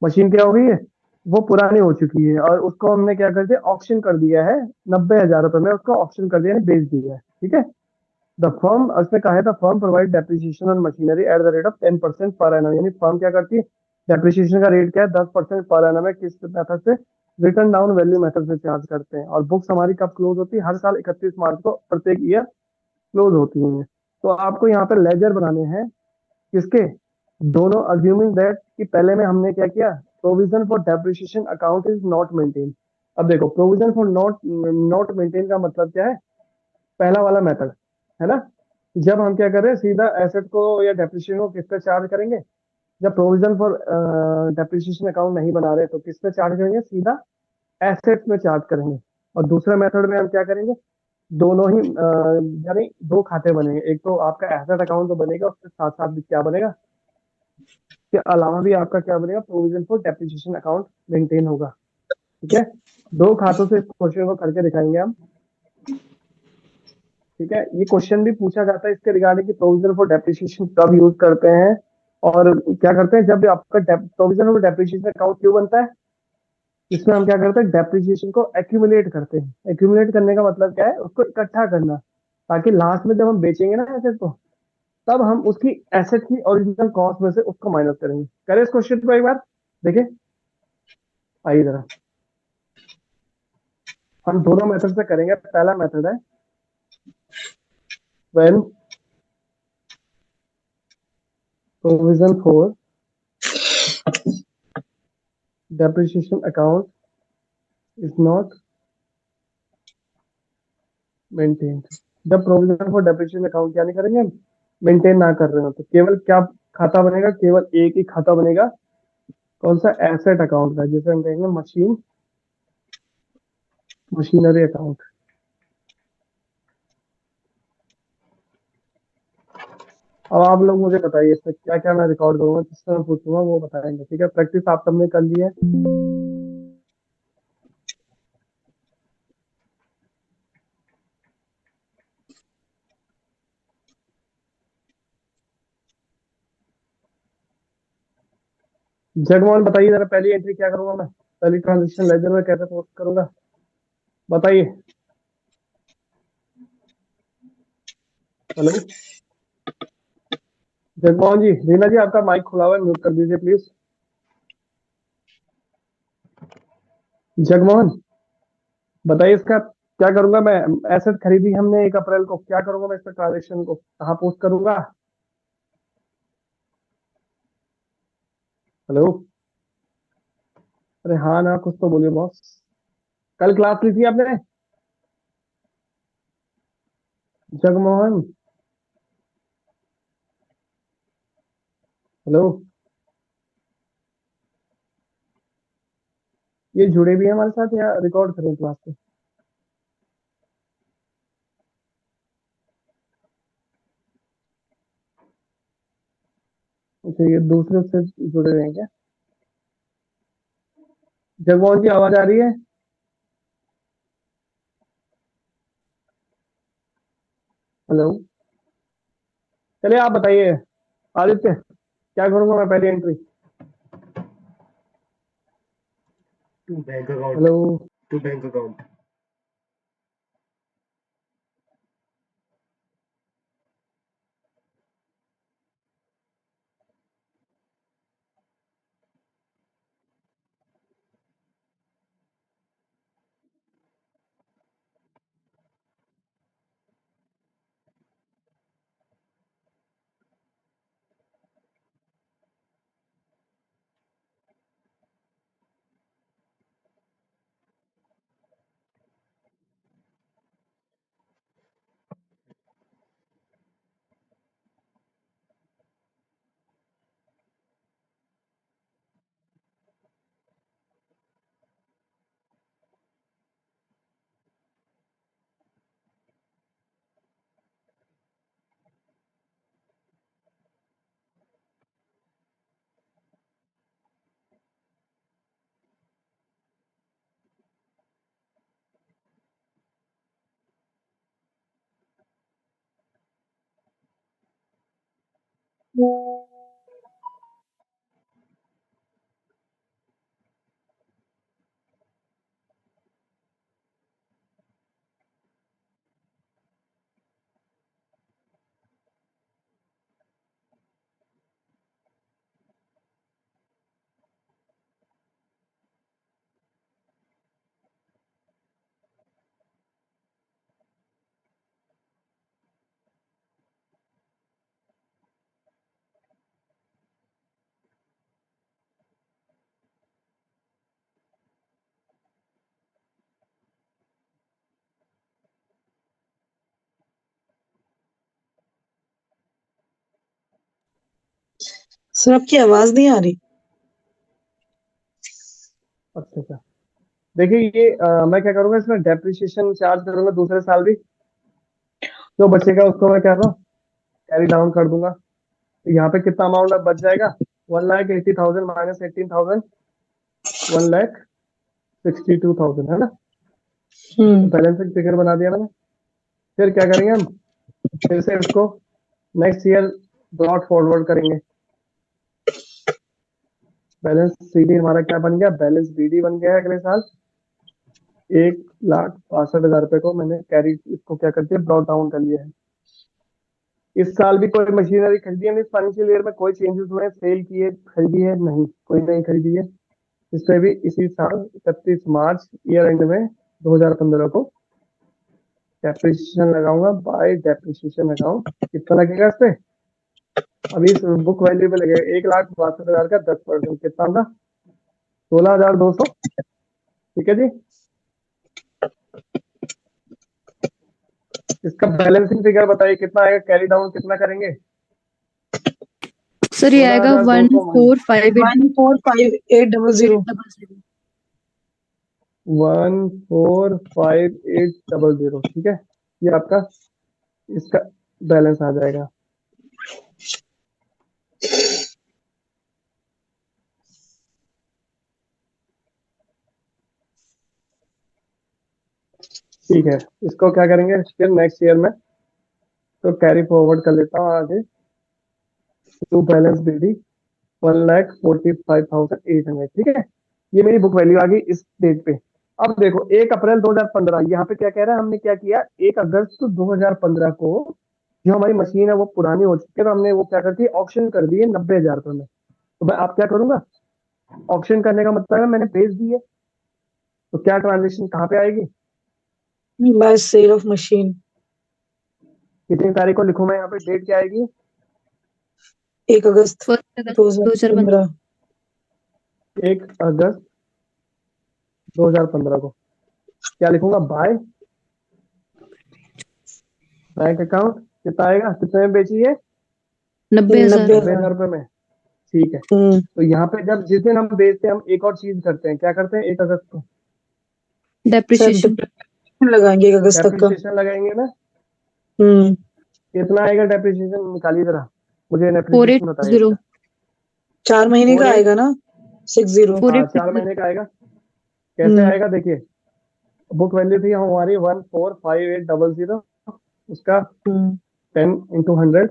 Machine क्या हो गई है? वो पुरानी हो चुकी है, और उसको हमने क्या कर दिया, ऑप्शन कर दिया है। 90,000 रुपए में उसको ऑप्शन कर दिया है, बेच दिया है, ठीक है? द फर्म, उसने कहा है the firm provide depreciation on machinery at the rate of 10% per annum. यानी फर्म क्या करती है, डेप्रिसिएशन का रेट क्या है, 10% पर एनम है। किस मेथड से? रिटर्न डाउन वैल्यू मेथड से चार्ज करते हैं। और बुक्स हमारी कब क्लोज होती है? हर साल 31 मार्च को प्रत्येक ईयर क्लोज होती हैं। तो आपको यहाँ पे लेजर बनाने हैं, किसके? दोनों, अज्यूमिंग दैट कि पहले में हमने क्या किया, provision for depreciation account is not maintain. अब देखो, provision for not not maintain का मतलब क्या है? पहला वाला मेथड, है ना? जब हम क्या कर रहे हैं, सीधा एसेट को या डेप्रिसिएशन को किस पे चार्ज करेंगे? जब प्रोविजन फॉर डेप्रिसिएशन अकाउंट नहीं बना रहे तो किस पे चार्ज करेंगे? सीधा एसेट्स में चार्ज करेंगे। और दूसरे मेथड में हम क्या करेंगे, दोनों ही यानी दो खाते बनेंगे। एक तो आपका एसेट अकाउंट तो बनेगा, उसके साथ साथ भी क्या बनेगा, के अलावा भी आपका क्या बनेगा, provision for depreciation account maintain होगा, ठीक है? दो खातों से इस क्वेश्चन को करके दिखाएंगे हम, ठीक है? ये क्वेश्चन भी पूछा जाता है इसके रिगार्डिंग कि प्रोविजन फॉर डेप्रिसिएशन कब यूज करते हैं और क्या करते हैं जब भी आपका प्रोविजन फॉर डेप्रिसिएशन अकाउंट क्यों बनता है। इसमें हम क्या करते हैं, डेप्रिसिएशन को एक्यूमुलेट करते हैं। एक्यूमुलेट करने का मतलब क्या है, उसको इकट्ठा करना, ताकि लास्ट में जब हम बेचेंगे ना एसेट को, तब हम उसकी एसेट की ओरिजिनल कॉस्ट में से उसको माइनस करेंगे। करें इस क्वेश्चन को एक बार, देखिए, आइए जरा। हम दोनों मेथड से करेंगे। पहला मेथड है, when provision for depreciation account is not maintained. जब प्रोविजन फॉर डेप्रिसिएशन अकाउंट क्या नहीं करेंगे, मेंटेन ना कर रहे हो, तो केवल क्या खाता बनेगा, केवल एक ही खाता बनेगा। कौन सा? एसेट अकाउंट का, जिसे हम कहेंगे मशीनरी अकाउंट। अब आप लोग मुझे बताइए, इसमें क्या क्या मैं रिकॉर्ड करूंगा, जिससे मैं पूछूंगा वो बताएंगे, ठीक है? प्रैक्टिस आप सबने कर ली है। जगमोहन बताइए जरा, पहली एंट्री क्या करूंगा मैं, पहली ट्रांजेक्शन लेजर में कैसे पोस्ट करूंगा, बताइए। हेलो जगमोहन जी, रीना जी, आपका माइक खुला हुआ है, म्यूट कर दीजिए प्लीज। जगमोहन बताइए, इसका क्या करूंगा मैं? एसेट खरीदी हमने 1 अप्रैल को, क्या करूंगा मैं इसका, ट्रांजेक्शन को कहाँ पोस्ट करूंगा? हेलो, अरे हाँ ना, कुछ तो बोलिए बॉस। कल क्लास ली थी आपने? जगमोहन, हेलो, ये जुड़े भी हैं हमारे साथ या रिकॉर्ड करें क्लास को? अच्छा, ये दूसरे से जुड़े हुए हैं क्या? जगमोहन जी, आवाज आ रही है? हेलो, चलिए आप बताइए आदित्य, क्या करूंगा मैं पहली entry? to bank account, hello, to bank account. Sir आपकी आवाज नहीं आ रही। अच्छा अच्छा, देखिए ये मैं क्या करूंगा, इसमें डेप्रिसिएशन चार्ज करूंगा दूसरे साल भी, जो बचेगा उसको मैं क्या करूँ, कैरी डाउन कर दूंगा। तो यहाँ पे कितना अमाउंट अब बच जाएगा, 1,80,000 माइनस 18,000, 1,62,000 है ना। तो बैलेंस शीट फिगर बना दिया मैंने। फिर क्या करेंगे हम, फिर से इसको नेक्स्ट ईयर ब्रॉड फॉरवर्ड करेंगे। बैलेंस सीडी हमारा क्या बन गया, बैलेंस बीडी बन गया है अगले साल 1,62,000 रुपए को मैंने कैरी, इसको क्या कर दिया, ब्रॉड डाउन कर लिया है। इस साल भी कोई मशीनरी खरीदी है नहीं, इस फाइनेंशियल ईयर में कोई चेंजेस हुए हैं, सेल किए खरीदी है नहीं, कोई नहीं खरीदी है। इस पे भी इसी साल 31 मार्च ईयर एंड में 2015 को डेप्रिसिएशन लगाऊंगा, बाय डेप्रिसिएशन अकाउंट। कितना लगेगा इस पे, अभी इस बुक वैल्यू पे लगेगा 1,62,000 का 10%, कितना होगा, 16,200। ठीक है जी, इसका बैलेंसिंग फिगर बताइए कितना आएगा, कैरी डाउन कितना करेंगे? सर ये आएगा 145800। 1,45800, ठीक है, ये आपका इसका बैलेंस आ जाएगा। ठीक है, इसको क्या करेंगे फिर नेक्स्ट ईयर में, तो कैरी फॉरवर्ड कर लेता हूँ आगे टू बैलेंस बीडी 1,45,800, ठीक है। ये मेरी बुक वैल्यू आ गई इस डेट पे। अब देखो 1 अप्रैल 2015, यहाँ पे क्या कह रहा है, हमने क्या किया, 1 अगस्त 2015 को जो हमारी मशीन है वो पुरानी हो चुकी है, तो हमने वो क्या करती है, ऑप्शन कर दी है 90,000 रुपए में। तो मैं आप क्या करूंगा, ऑप्शन करने का मतलब है मैंने बेच दी है, तो क्या ट्रांजेक्शन कहाँ पे आएगी, बाय सेल ऑफ मशीन। कितनी तारीख को लिखूं मैं यहाँ पे, डेट क्या आएगी, 1 अगस्त 2015। 2015। 1 अगस्त 2015 को क्या लिखूंगा, बाय बैंक अकाउंट, कितना आएगा, कितने में बेची है, 90,000। 90,000 रुपए में। ठीक है, तो यहाँ पे जब जिस दिन हम बेचते हैं, हम एक और चीज करते हैं, क्या करते हैं, 1 अगस्त को डेप्रिसिएशन लगाएंगे 1 अगस्त तक का। डेप्रिसिएशन लगाएंगे ना। हम्म कितना आएगा डेप्रिसिएशन, निकालिए जरा, मुझे डेप्रिसिएशन बताइए 480। इसका। 4 महीने का 48, आएगा ना, 60। हाँ 480। 4 महीने का आएगा। कैसे आएगा देखिए, बुक वैल्यू थी हमारी 1,45800, उसका हम्म 10 × 100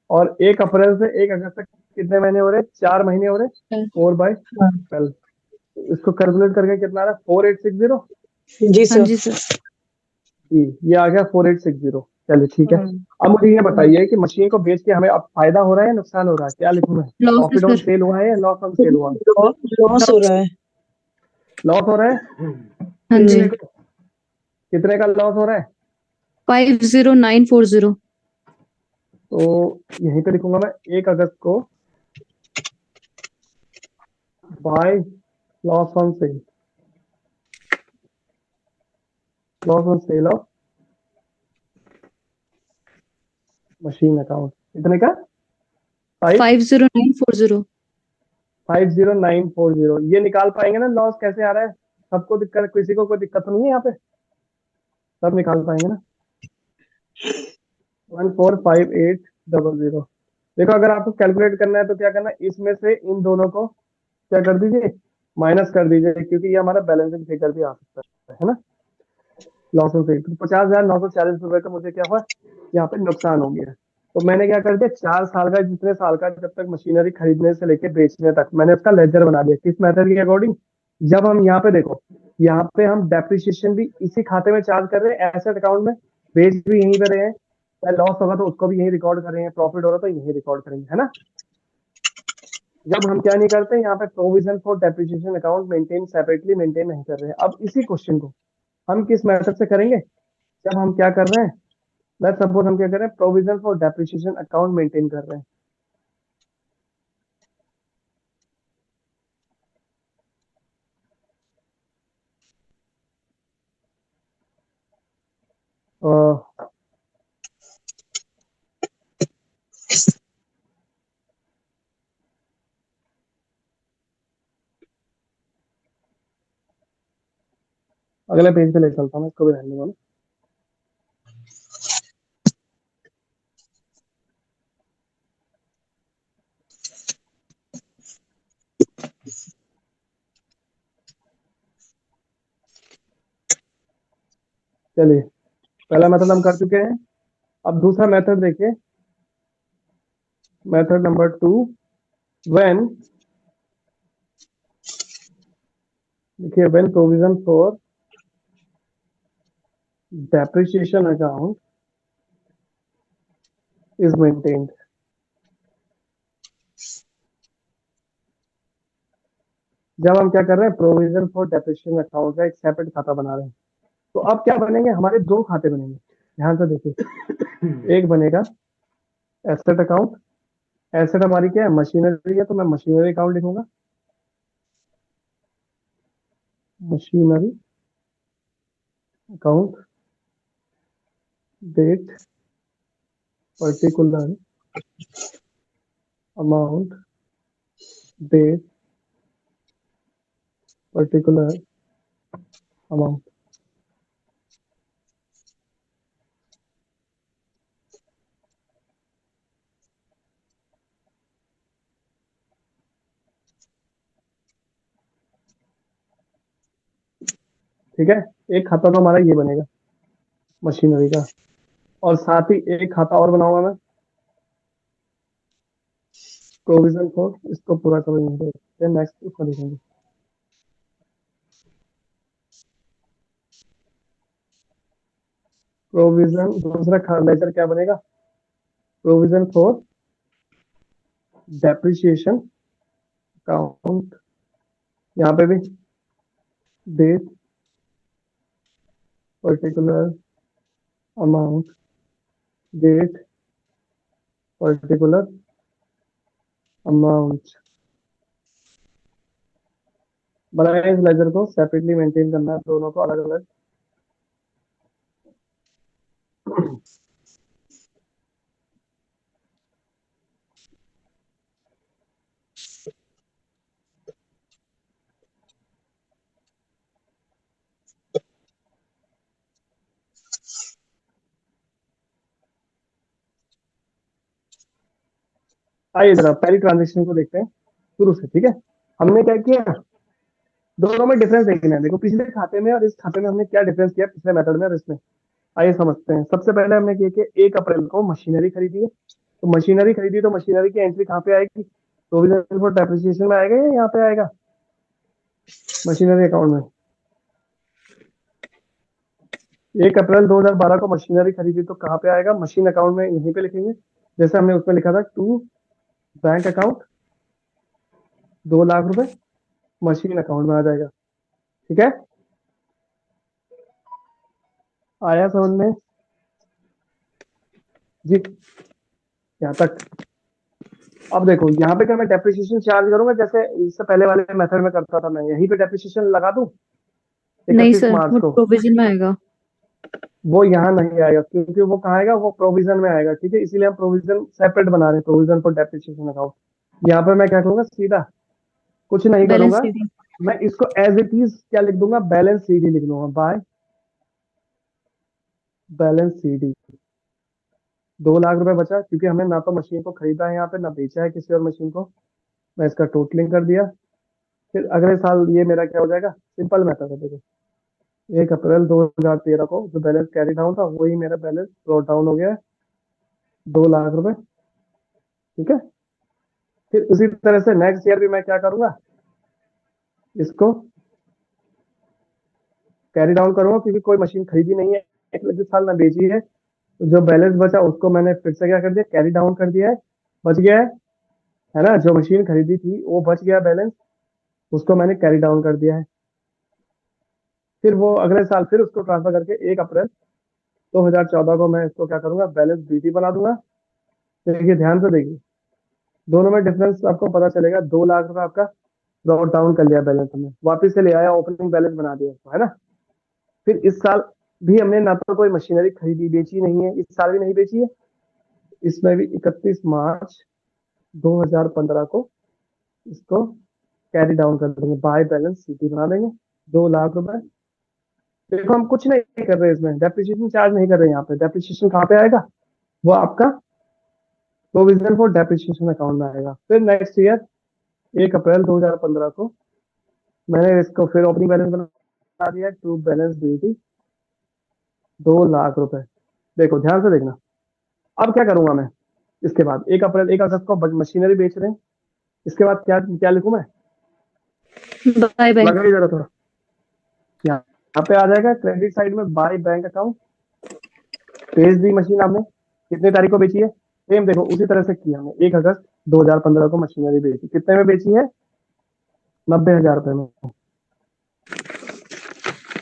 और 1 अप्रैल से 1 अगस्त तक कितने महीने हो रहे? 4 महीने हो रहे। हाँ। 4/12। इसको कैलकुलेट करके कितना आ रहा है? 4860। जी हाँ सर। जी सर। जी, ये आ गया 4860। चलिए ठीक है। हम्म, अब मुझे ये बताइए कि मशीन को बेच के हमें अब फायदा हो रहा है या नुकसान हो रहा है? क्या लिखूं मैं? लॉस है प्रॉफिट ऑन सर। सेल हुआ है या लॉस ऑन सेल हुआ है? लॉस हो रहा है। लॉस हो रहा है। हाँ जी। कितने को? कितने का लॉस हो रहा है? 50940। तो यहीं पे लिखूंगा मैं 1 अगस्त को by loss on sale, loss on sale of machine account. कितने का? 50940। 50940। ये निकाल पाएंगे ना लॉस कैसे आ रहा है? सबको दिक्कत, किसी को कोई दिक्कत तो नहीं है यहाँ पे? सब निकाल पाएंगे ना? 145,800। देखो, अगर आपको कैलकुलेट करना है तो क्या करना है, इसमें से इन दोनों को क्या कर दीजिए, माइनस कर दीजिए, क्योंकि ये हमारा बैलेंसिंग फिगर भी आ सकता है ना। लॉस ऑफ सेल 50,940 रुपए का मुझे क्या हुआ, यहाँ पे नुकसान हो गया। तो मैंने क्या कर दिया, 4 साल का, जितने साल का जब तक मशीनरी खरीदने से लेके बेचने तक, मैंने उसका लेजर बना दिया। किस मेथड के अकॉर्डिंग? जब हम यहाँ पे देखो, यहाँ पे हम डेप्रिसिएशन भी इसी खाते में चार्ज कर रहे हैं, एसेट अकाउंट में, बेच भी यहीं पे रहे हैं, चाहे लॉस होगा तो उसको भी यहीं रिकॉर्ड कर रहे हैं, प्रॉफिट होगा तो यहीं रिकॉर्ड करेंगे, है ना। जब हम क्या नहीं करते, यहाँ पे provision for depreciation account maintain separately maintain नहीं कर रहे हैं। अब इसी क्वेश्चन को हम किस मेथड से करेंगे? जब हम क्या कर रहे हैं, लेट्स सपोज हम क्या कर रहे हैं, provision for depreciation account maintain कर रहे हैं। अ, अगले पेज पे ले चलता हूँ, इसको भी रहने दो ना। चलिए, पहला मेथड हम कर चुके हैं। अब दूसरा मेथड देखिए, मेथड नंबर 2। व्हेन, देखिए, when provision for depreciation account is maintained. जब हम क्या कर रहे हैं, प्रोविजन फॉर डेप्रिसिएशन अकाउंट का एक सेपरेट खाता बना रहे हैं, तो अब क्या बनेंगे, हमारे दो खाते बनेंगे। ध्यान से देखिए, एक बनेगा एसेट अकाउंट। एसेट हमारी क्या है, मशीनरी है, तो मैं मशीनरी अकाउंट लिखूंगा, machinery account, date, particular amount, date, particular amount. ठीक है, एक खाता तो हमारा ये बनेगा मशीनरी का, और साथ ही एक खाता और बनाऊंगा मैं, प्रोविजन फॉर, इसको पूरा करेंगे, नेक्स्ट इसको लिखेंगे। प्रोविजन, दूसरा लेजर क्या बनेगा, प्रोविजन फॉर डेप्रिसिएशन अकाउंट। यहाँ पे भी date, particular amount, date, particular amount. बनाए, इस लेजर को सेपरेटली मेंटेन करना है, दोनों को अलग अलग। आइए जरा पहली ट्रांजेक्शन को देखते हैं शुरू से। ठीक है, हमने क्या किया, दोनों में डिफरेंस देखना है। देखो, पिछले खाते में और इस खाते में हमने क्या डिफरेंस किया, पिछले मेथड में और इसमें। आइए समझते हैं। सबसे पहले हमने किया कि 1 अप्रैल को मशीनरी खरीदी है, तो मशीनरी खरीदी तो मशीनरी की एंट्री कहाँ पे आएगी? प्रोविजन फॉर डेप्रिसिएशन में आएगा या यहाँ पे आएगा मशीनरी अकाउंट में? 1 अप्रैल 2012 को मशीनरी खरीदी तो कहाँ पे आएगा? मशीन अकाउंट में, यहीं पे लिखेंगे जैसे हमने उसमें लिखा था, टू बैंक अकाउंट 2 लाख रुपए मशीन अकाउंट में आ जाएगा। ठीक है, आया समझ में जी यहाँ तक? अब देखो यहाँ पे क्या मैं डेप्रिसिएशन चार्ज करूंगा जैसे इससे पहले वाले मेथड में करता था, मैं यहीं पे डेप्रिसिएशन लगा दूं नहीं 31 सर, मार्च वो को? प्रोविजन में आएगा। वो यहाँ नहीं आएगा क्योंकि वो कहाँ आएगा? वो प्रोविजन में आएगा। ठीक है, इसीलिए हम प्रोविजन सेपरेट बना रहे हैं, प्रोविजन फॉर डेप्रिसिएशन अकाउंट। यहाँ पे मैं क्या करूंगा, सीधा कुछ नहीं बैलेंस करूंगा, सीडी। मैं इसको एज इट इज क्या लिख दूंगा, बैलेंस सीडी लिख दूंगा, बाय बैलेंस सीडी। 2 लाख रुपए बचा क्योंकि हमने ना तो मशीन को खरीदा है यहाँ पे, ना बेचा है किसी और मशीन को। मैं इसका टोटलिंग कर दिया। फिर अगले साल ये मेरा क्या हो जाएगा? सिंपल मेथड है, देखो 1 अप्रैल 2013 को जो बैलेंस कैरी डाउन था वही मेरा बैलेंस ब्रॉट डाउन हो गया है, 2 लाख रुपए। ठीक है, फिर उसी तरह से नेक्स्ट ईयर भी मैं क्या करूंगा, इसको कैरी डाउन करूंगा क्योंकि कोई मशीन खरीदी नहीं है, पिछले साल मैं बेची है, तो जो बैलेंस बचा उसको मैंने फिर से क्या कर दिया, कैरी डाउन कर दिया है, बच गया है ना? जो मशीन खरीदी थी वो बच गया बैलेंस, उसको मैंने कैरी डाउन कर दिया है। फिर वो अगले साल फिर उसको ट्रांसफर करके 1 अप्रैल 2014 को मैं इसको क्या करूंगा, बैलेंस बीटी बना दूंगा। देखिए ध्यान से देखिए, दोनों में डिफरेंस आपको पता चलेगा। 2 लाख रुपए आपका ब्रॉट डाउन कर लिया बैलेंस, हमने वापस से ले आया, ओपनिंग बैलेंस बना दिया इसको, है ना? फिर इस साल भी हमने ना तो कोई मशीनरी खरीदी बेची नहीं है, इस साल भी नहीं बेची है, इसमें भी 31 मार्च 2015 को इसको कैरी डाउन कर देंगे, बाय बैलेंस सीटी बना देंगे, 2 लाख रुपए। देखो हम कुछ नहीं कर रहे, इसमें डेप्रिसिएशन चार्ज नहीं कर रहे। यहाँ पे डेप्रिसिएशन कहाँ पे आएगा? वो आपका प्रोविजन फॉर डेप्रिसिएशन अकाउंट में आएगा। फिर नेक्स्ट ईयर 1 अप्रैल 2015 को मैंने इसको फिर ओपनिंग बैलेंस बना दिया, टू बैलेंस बीटी 2 लाख रुपए। देखो ध्यान से देखना, अब क्या करूंगा मैं इसके बाद? 1 अप्रैल 1 अगस्त को मशीनरी बेच रहे हैं, इसके बाद क्या क्या लिखूं मैं? By bank. लगा ही जरा थोड़ा, यहाँ पे आ जाएगा क्रेडिट साइड में बाय बैंक अकाउंट। बेच दी मशीन आपने, कितने तारीख को बेची है? सेम देखो उसी तरह से किया हमने, 1 अगस्त 2015 को मशीनरी बेची, कितने में बेची है? 90,000 रुपए में।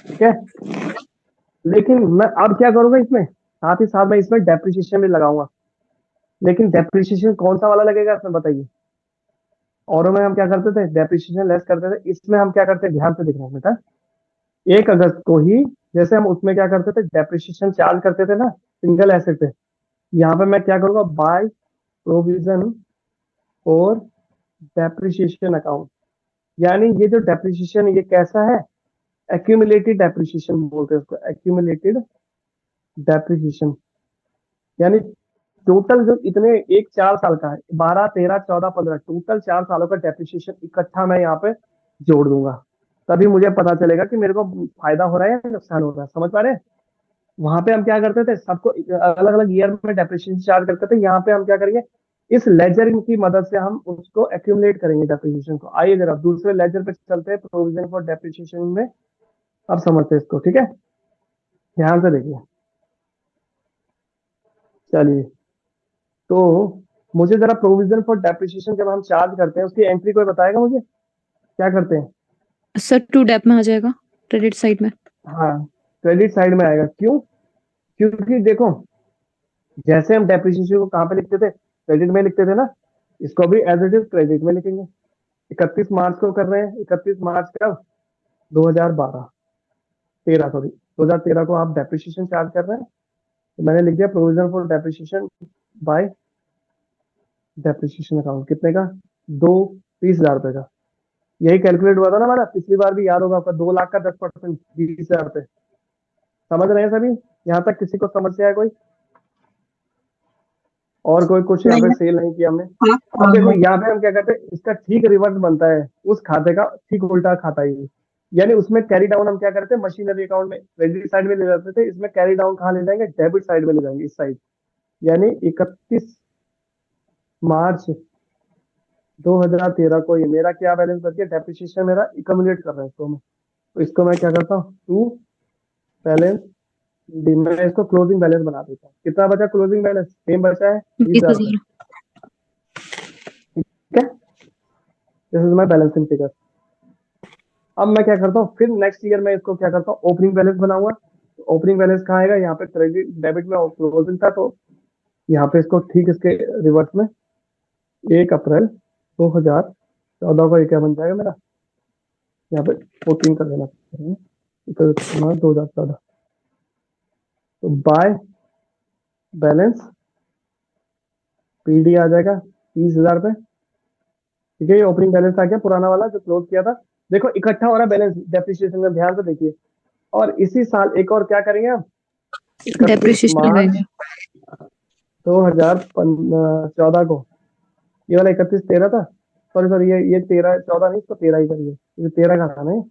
ठीक है, लेकिन मैं अब क्या करूंगा इसमें, साथ ही साथ मैं इसमें डेप्रिसिएशन भी लगाऊंगा। लेकिन डेप्रिसिएशन कौन सा वाला लगेगा इसमें बताइए? और में हम क्या करते थे, डेप्रिसिएशन लेस करते थे, इसमें हम क्या करते हैं, ध्यान से देखना बेटा। 1 अगस्त को ही जैसे हम उसमें क्या करते थे, डेप्रिसिएशन चार्ज करते थे ना सिंगल एसेट पे, यहाँ पे मैं क्या करूंगा, बाय प्रोविजन और डेप्रिसिएशन अकाउंट। यानी ये जो डेप्रिसिएशन ये कैसा है, एक्यूमुलेटेड डेप्रिसिएशन बोलते हैं उसको, एक्यूमुलेटेड डेप्रिसिएशन। यानी टोटल जो इतने एक 4 साल का है, 12 13 14 15, टोटल 4 सालों का डेप्रिसिएशन इकट्ठा मैं यहाँ पे जोड़ दूंगा, तभी मुझे पता चलेगा कि मेरे को फायदा हो रहा है या नुकसान हो रहा है। समझ पा रहे हैं? वहां पे हम क्या करते थे, सबको अलग अलग ईयर में डेप्रिसिएशन चार्ज करते थे, यहाँ पे हम क्या करेंगे, इस लेजर की मदद से हम उसको एक्यूमुलेट करेंगे डेप्रिसिएशन को। आइए जरा दूसरे लेजर पे चलते हैं, प्रोविजन फॉर डेप्रिसिएशन में। अब समझते हैं इसको, ठीक है? ध्यान से देखिए, चलिए तो मुझे जरा प्रोविजन फॉर डेप्रिसिएशन जब हम चार्ज करते हैं उसकी एंट्री कोई बताएगा मुझे, क्या करते हैं? सर टू डेप में आ जाएगा, क्रेडिट साइड में। हाँ, क्रेडिट साइड में आएगा। क्यों? क्योंकि देखो जैसे हम डेप्रिसिएशन को कहाँ पे लिखते थे, क्रेडिट में लिखते थे ना, इसको भी एज इट इज क्रेडिट में लिखेंगे। 31 मार्च को कर रहे हैं, 31 मार्च कब? 2012 13 सॉरी 2013 को आप डेप्रिसिएशन चार्ज कर रहे हैं, तो मैंने लिख दिया provision for depreciation bye depreciation account. कितने का? 30,000 रुपए का। यही कैलकुलेट हुआ था ना हमारा पिछली बार भी, याद होगा आपका, 2 लाख का 10%, 20,000 रुपए। समझ रहे हैं सभी? यहाँ तक किसी को समस्या है कोई? और कोई कुछ यहाँ पे नहीं। सेल नहीं किया हमने। हाँ, अब देखो यहाँ पे हम क्या करते हैं, इसका ठीक रिवर्स बनता है, उस खाते का ठीक उल्टा खाता है ये। यानी उसमें कैरी डाउन हम क्या करते हैं, मशीनरी अकाउंट में क्रेडिट साइड में ले जाते थे, इसमें कैरी डाउन कहाँ ले जाएंगे, डेबिट साइड में ले जाएंगे, इस साइड। यानी 31 मार्च 2013 को ये मेरा क्या बैलेंस बच गया, डेप्रिसिएशन मेरा इकम्युलेट कर रहा है इसको मैं। तो इसको मैं क्या करता हूँ, टू बैलेंस मैं इसको क्लोजिंग बैलेंस बना देता हूँ। कितना बचा क्लोजिंग बैलेंस, सेम बचा है 20,000 20,000। ठीक है, this is my balancing figure. अब मैं क्या करता हूँ, फिर नेक्स्ट ईयर मैं इसको क्या करता हूँ, ओपनिंग बैलेंस बनाऊंगा। ओपनिंग बैलेंस कहाँ आएगा, यहाँ पे क्रेडिट डेबिट में क्लोजिंग था, तो यहाँ पे इसको ठीक इसके रिवर्स में 1 अप्रैल 2014 को ये क्या बन जाएगा मेरा, यहाँ पे 14 कर देना 2014। तो बाय बैलेंस पीडी आ जाएगा 30,000 पे। ठीक है, ये ओपनिंग बैलेंस आ गया पुराना वाला जो क्लोज किया था। देखो इकट्ठा हो रहा बैलेंस डेप्रिसिएशन में, ध्यान से देखिए। और इसी साल एक और क्या करेंगे हम, 31 डेप्रिसिएशन मार्च लगाएंगे। 2014 को, ये वाला 31 13 था, सॉरी सॉरी, ये 13 14 नहीं, इसको 13 ही करिए, ये 13 का था नहीं,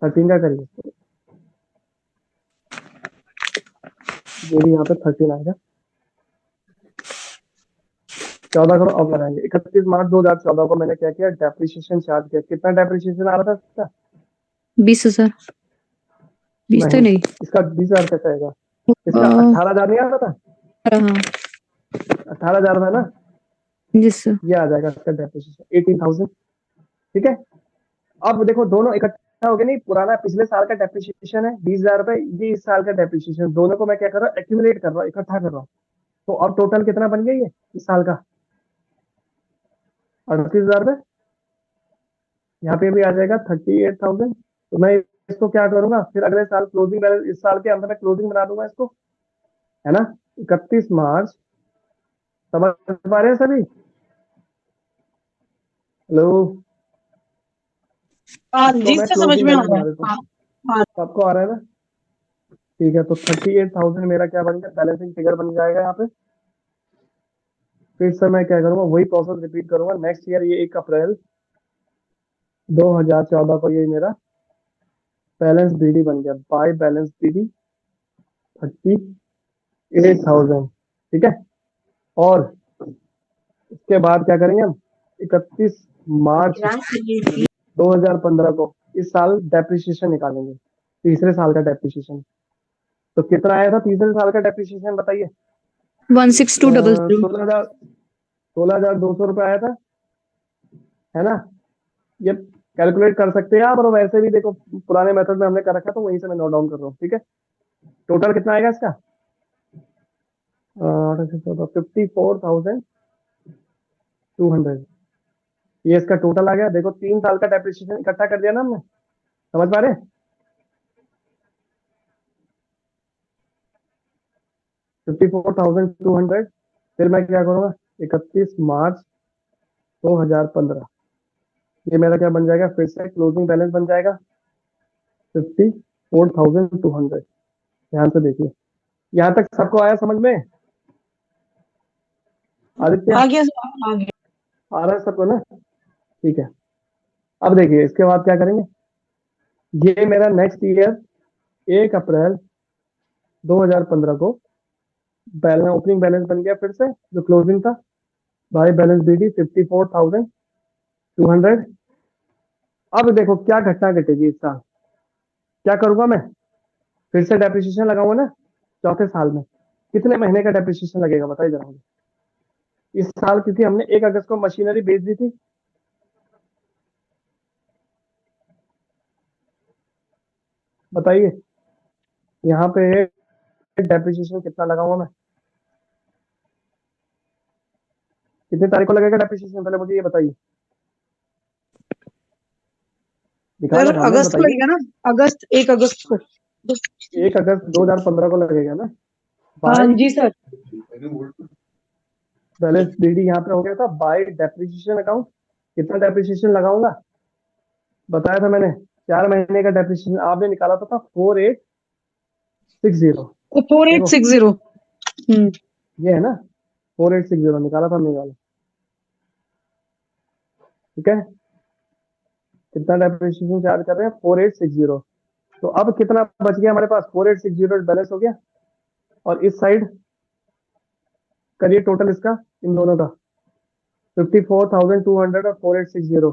13 का करिए, ये भी यहाँ पे 13 आएगा। 14 करो, अब लगाएंगे 31 मार्च 2014 को मैंने क्या किया, डेप्रिसिएशन चार्ज किया। कितना डेप्रिसिएशन आ रहा था इसका, 20,000। 20 तो नहीं। इसका 20,000 कैसे आएगा, इसका 18,000 नहीं आ रहा था, हाँ 18,000 था ना, जिस ये आ जाएगा इसका डेप्रिसिएशन 18,000। ठीक है, अब देखो दोनों इकट्ठा हो गए, नहीं पुराना पिछले साल का डेप्रिसिएशन है 20,000 रुपए, ये इस साल का डेप्रिसिएशन, दोनों को मैं क्या कर रहा हूँ, एक्यूमुलेट कर रहा हूँ, इकट्ठा कर रहा हूँ। तो अब टोटल कितना बन गया ये इस साल का, 38,000 रुपए। यहाँ पे भी आ जाएगा 38,000। तो मैं इसको क्या करूंगा, फिर अगले साल क्लोजिंग बैलेंस, इस साल के अंत में क्लोजिंग बना दूंगा इसको, है ना। 31 मार्च, समझ पा रहे हैं सभी, हेलो, हाँ इसको जी मैं सर, समझ क्लोजिंग में आ बैलेंस रहा बना है। देता हूँ। हाँ हाँ सबको आ रहा है ना, ठीक है। तो 38,000 मेरा क्या बन गया, बैलेंसिंग फिगर बन जाएगा यहाँ पे। फिर से मैं क्या करूंगा, वही प्रोसेस रिपीट करूंगा नेक्स्ट ईयर, ये 1 अप्रैल 2014 को ये मेरा बैलेंस बीडी बन गया, बाय बैलेंस बीडी 38,000। ठीक है, और इसके बाद क्या करेंगे हम, 31 मार्च 2015 को इस साल डेप्रिसिएशन निकालेंगे, तीसरे साल का डेप्रिसिएशन। तो कितना आया था तीसरे साल का डेप्रिसिएशन बताइए, 16200। 16,200 रुपये आया था, है ना। ये कैलकुलेट कर सकते हैं आप, और वैसे भी देखो पुराने मेथड में हमने कर रखा, तो वहीं से मैं नोट डाउन कर रहा हूँ। ठीक है, टोटल कितना आएगा इसका, 54,200, ये इसका टोटल आ गया। देखो 3 साल का डेप्रिसिएशन इकट्ठा कर दिया ना हमने, समझ पा रहे हैं, 54,200। फिर मैं क्या करूंगा, 31 मार्च 2015, ये मेरा क्या बन जाएगा, फिर से क्लोजिंग बैलेंस बन जाएगा 54,200। ध्यान से देखिए, यहाँ तक सबको आया समझ में, आदित्य आ गया सर, आ गया। आ रहा है सबको ना, ठीक है। अब देखिए इसके बाद क्या करेंगे, ये मेरा नेक्स्ट ईयर 1 अप्रैल 2015 को बैलेंस, ओपनिंग बैलेंस बन गया फिर से जो क्लोजिंग था, बाय बैलेंस बीडी 54,200। अब देखो क्या घटना घटेगी इस साल, क्या करूंगा मैं, फिर से डेप्रिसिएशन लगाऊंगा ना चौथे साल में। कितने महीने का डेप्रिसिएशन लगेगा बताइए जरा मुझे इस साल, क्योंकि हमने 1 अगस्त को मशीनरी बेच दी थी। बताइए यहाँ पे डेप्रिसिएशन कितना लगाऊंगा मैं, कितनी तारीख को लगेगा डेप्रिसिएशन, पहले मुझे ये बताइए, निकालना सर था हमने, अगस्त को बताइए। लगेगा ना, अगस्त 1 अगस्त को। 1 अगस्त 2015 को लगेगा ना, हाँ बाय जी सर। बैलेंस बीडी यहाँ पे हो गया था, बाय डेप्रिसिएशन अकाउंट कितना डेप्रिसिएशन लगाऊंगा, बताया था मैंने 4 महीने का डेप्रिसिएशन आपने निकाला था 4860। तो 4860। ये है ना 4860 निकाला था हमने ये वाला। ठीक है, कितना डेप्रिसिएशन चार्ज कर रहे हैं? 4860। तो अब कितना बच गया हमारे पास? 4860 बैलेंस हो गया। और इस साइड करिए टोटल इसका, इन दोनों का 54,200 और 4860,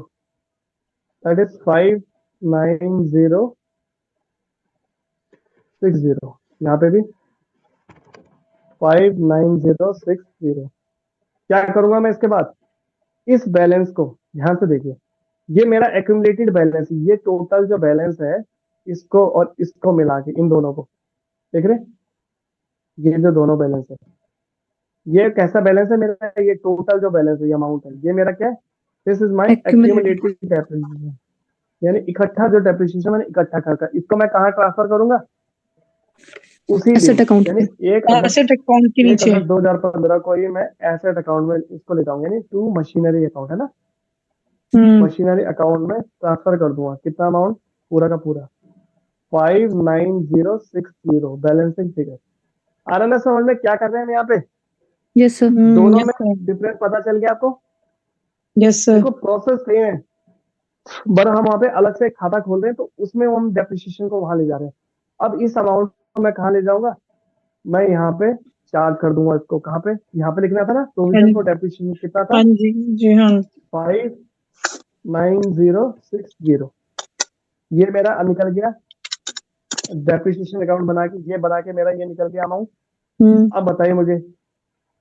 दैट इज 59060। यहाँ पे भी 59060। क्या करूंगा मैं इसके बाद? इस बैलेंस को ध्यान से देखिए, ये मेरा एक्यूमुलेटेड बैलेंस, ये टोटल जो बैलेंस है, इसको और इसको मिला के, इन दोनों को देख रहे हैं? ये जो दोनों बैलेंस है, ये कैसा बैलेंस है मेरा? ये टोटल जो बैलेंस है, ये अमाउंट है, ये मेरा क्या है? This is my Accumulated. Accumulated depreciation, यानी इकट्ठा जो डेप्रिसिएशन मैंने इकट्ठा करका, इसको मैं कहाँ ट्रांसफर करूंगा? उसी Asset दिन, account यानी में. 1 अगस्त, एसेट अकाउंट के 1 नीचे। अगस्त 2015 को ही मैं एसेट अकाउंट में इसको ले जाऊंगा, यानी टू मशीनरी अकाउंट, है ना? मशीनरी अकाउंट में ट्रांसफर कर दूंगा। कितना अमाउंट? पूरा का पूरा 59060 बैलेंसिंग फिगर। आ रहा ना समझ में क्या कर रहे हैं हम यहाँ पे? Yes, sir. दोनों यस में सर, डिफरेंस पता चल गया आपको? Yes sir. देखो प्रोसेस सेम है, पर हम वहाँ पे अलग से एक खाता खोल रहे हैं, तो उसमें हम डेप्रिसिएशन को वहां ले जा रहे हैं। अब इस अमाउंट को मैं कहाँ ले जाऊंगा? मैं यहाँ पे चार्ज कर दूंगा इसको। कहाँ पे? यहाँ पे लिखना था ना, प्रोविजन फॉर डेप्रिसिएशन कितना था? हाँ जी, जी हाँ। 59060। ये मेरा निकल गया डेप्रिसिएशन अकाउंट बना के, ये बना के मेरा ये निकल गया अमाउंट। अब बताइए मुझे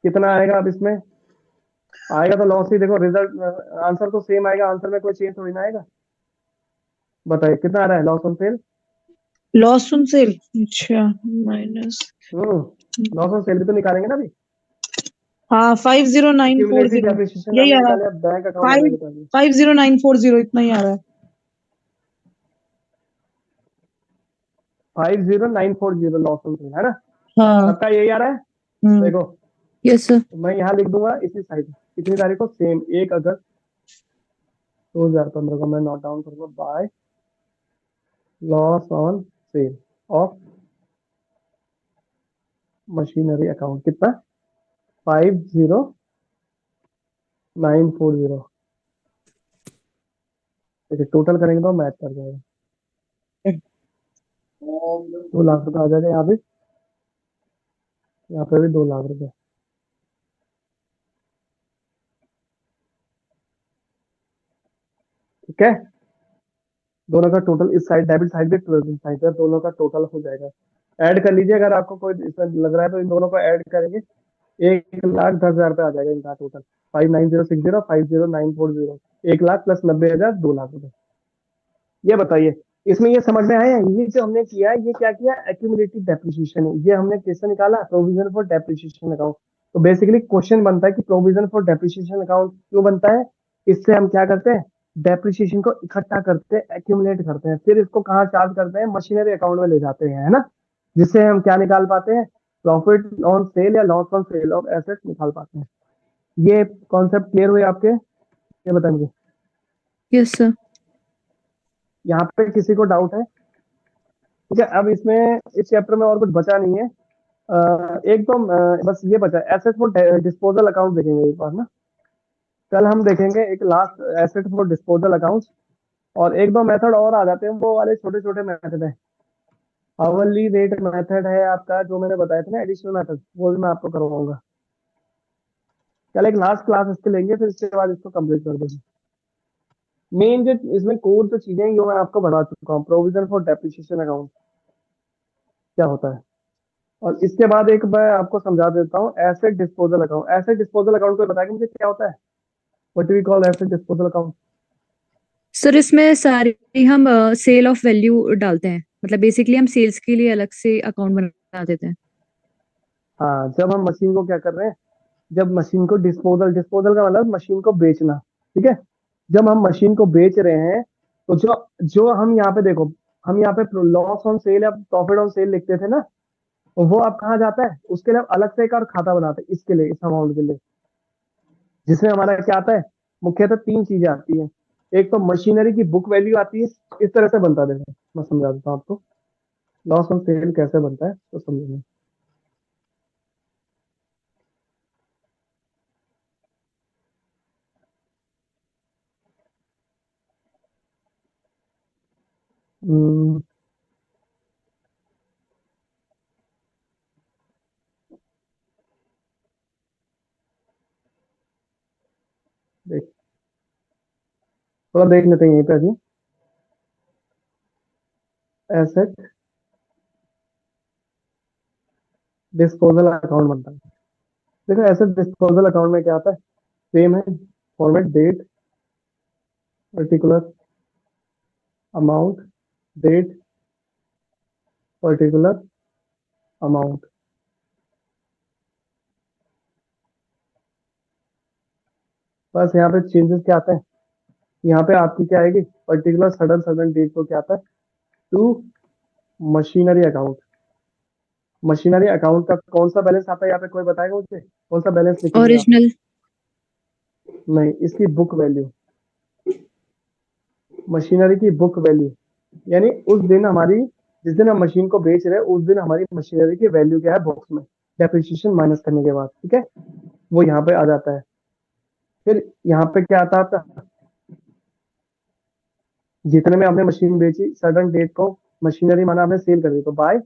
कितना आएगा? अब इसमें आएगा तो लॉस ही, देखो रिजल्ट, आंसर तो सेम आएगा, आंसर में कोई चेंज थोड़ी ना आएगा। बताइए कितना आ रहा है loss on sale? Loss on sale, अच्छा, माइनस, लॉस ऑन सेल भी तो निकालेंगे ना अभी। हाँ 50940, एक्यूमुलेटेड डेप्रिसिएशन यही हमने आ रहा है। निकाला, बैंक अकाउंट में फाइव बता दिया। 50940 इतना ही आ रहा है। 50940 लॉस ऑन सेल, है ना? हाँ। सबका यही आ रहा है। देखो Yes, sir. तो मैं यहाँ लिख दूंगा इसी साइड, कितनी तारीख को? सेम 1 अगस्त 2015 को मैं नोट डाउन करूंगा, by loss on sale of machinery account कितना? 50940। देखिए टोटल करेंगे तो मैच कर जाएगा, 2 लाख रुपए आ जाएगा यहाँ पे, यहाँ पे भी 2 लाख रुपए। ठीक है, दोनों का टोटल इस साइड डेबिट साइड भी क्रेडिट साइड है, दोनों का टोटल हो जाएगा। ऐड कर लीजिए, अगर आपको कोई इसमें लग रहा है तो इन दोनों को ऐड करेंगे, 1,10,000 रुपए आ जाएगा इनका टोटल। 59060, 50940, 1 लाख प्लस 90,000, 2 लाख रुपए। ये बताइए इसमें ये समझ में आया? ये जो हमने किया है, ये क्या किया? एक्यूमुलेटेड डेप्रिसिएशन है। ये हमने कैसे निकाला? Provision for depreciation account. तो बेसिकली क्वेश्चन बनता है कि प्रोविजन फॉर डेप्रिसिएशन अकाउंट क्यों बनता है? इससे हम क्या करते हैं? डेप्रिसिएशन को इकट्ठा करते हैं, एक्यूमुलेट करते हैं, फिर इसको कहाँ चार्ज करते हैं? मशीनरी अकाउंट में ले जाते हैं, है ना? जिससे हम क्या निकाल पाते हैं? प्रॉफिट ऑन सेल या loss on sale of asset निकाल पाते हैं। ये कॉन्सेप्ट क्लियर हुए आपके? ये बताएंगे। Yes, sir. यहाँ पे किसी को डाउट है? ठीक है, अब इसमें इस चैप्टर में और कुछ बचा नहीं है। एक तो बस ये बचा, एसेट फॉर डिस्पोजल अकाउंट देखेंगे एक बार ना। कल हम देखेंगे एक last asset for disposal account, और एक दो मेथड और आ जाते हैं, वो वाले छोटे छोटे मेथड है। आवरली रेट मेथड है आपका, जो मैंने बताया था ना, एडिशनल मेथड, वो भी मैं आपको करवाऊंगा कल। एक लास्ट क्लास इसके लेंगे, फिर इसके बाद इसको कंप्लीट कर देंगे। मेन जो इसमें कोर जो चीजें हैं, ये मैं आपको बता चुका हूँ। प्रोविजन फॉर डेप्रिसिएशन अकाउंट क्या होता है, और इसके बाद एक मैं आपको समझा देता हूँ asset disposal account. Asset disposal account को बताएंगे मुझे क्या होता है? What do we call asset disposal account? Sir इसमें सारी हम सेल ऑफ वैल्यू डालते हैं, मतलब बेसिकली हम सेल्स के लिए अलग से अकाउंट बना देते हैं। हाँ, जब हम मशीन को क्या कर रहे हैं, जब मशीन को डिस्पोजल, डिस्पोजल का मतलब मशीन को बेचना, ठीक है? जब हम मशीन को बेच रहे हैं, तो जो जो हम यहाँ पे देखो, हम यहाँ पे लॉस ऑन सेल या प्रॉफिट ऑन सेल लिखते थे ना, तो वो अब कहाँ जाता है? उसके लिए अब अलग से एक और खाता बनाते हैं इसके लिए, इस अमाउंट के लिए, जिसमें हमारा क्या आता है? मुख्यतः 3 चीजें आती है। एक तो मशीनरी की बुक वैल्यू आती है, इस तरह से बनता है। देखो मैं समझा देता हूँ आपको, लॉस ऑन सेल कैसे बनता है तो समझेंगे। हम्म, देख थोड़ा देख लेते हैं यहीं पे अभी। एसेट डिस्पोजल अकाउंट बनता है। देखो एसेट डिस्पोजल अकाउंट में क्या आता है, सेम है format, date, particular amount, date, particular amount. बस यहाँ पे चेंजेस क्या आते हैं, यहाँ पे आपकी क्या आएगी, पर्टिकुलर सडन सडन डेट को क्या आता है, to machinery account. Machinery account का कौन सा बैलेंस आता है यहाँ पे, कोई बताएगा मुझे, कौन सा बैलेंस लिखेंगे आप? ओरिजिनल। नहीं, इसकी बुक वैल्यू, मशीनरी की बुक वैल्यू, यानी उस दिन हमारी, जिस दिन हम मशीन को बेच रहे हैं उस दिन हमारी मशीनरी की वैल्यू क्या है बुक्स में, डेप्रिसिएशन माइनस करने के बाद, ठीक है, वो यहाँ पे आ जाता है। फिर यहाँ पे क्या आता है आपका, जितने में हमने मशीन बेची सडन डेट को मशीनरी माना हमने सेल कर दी, तो बाय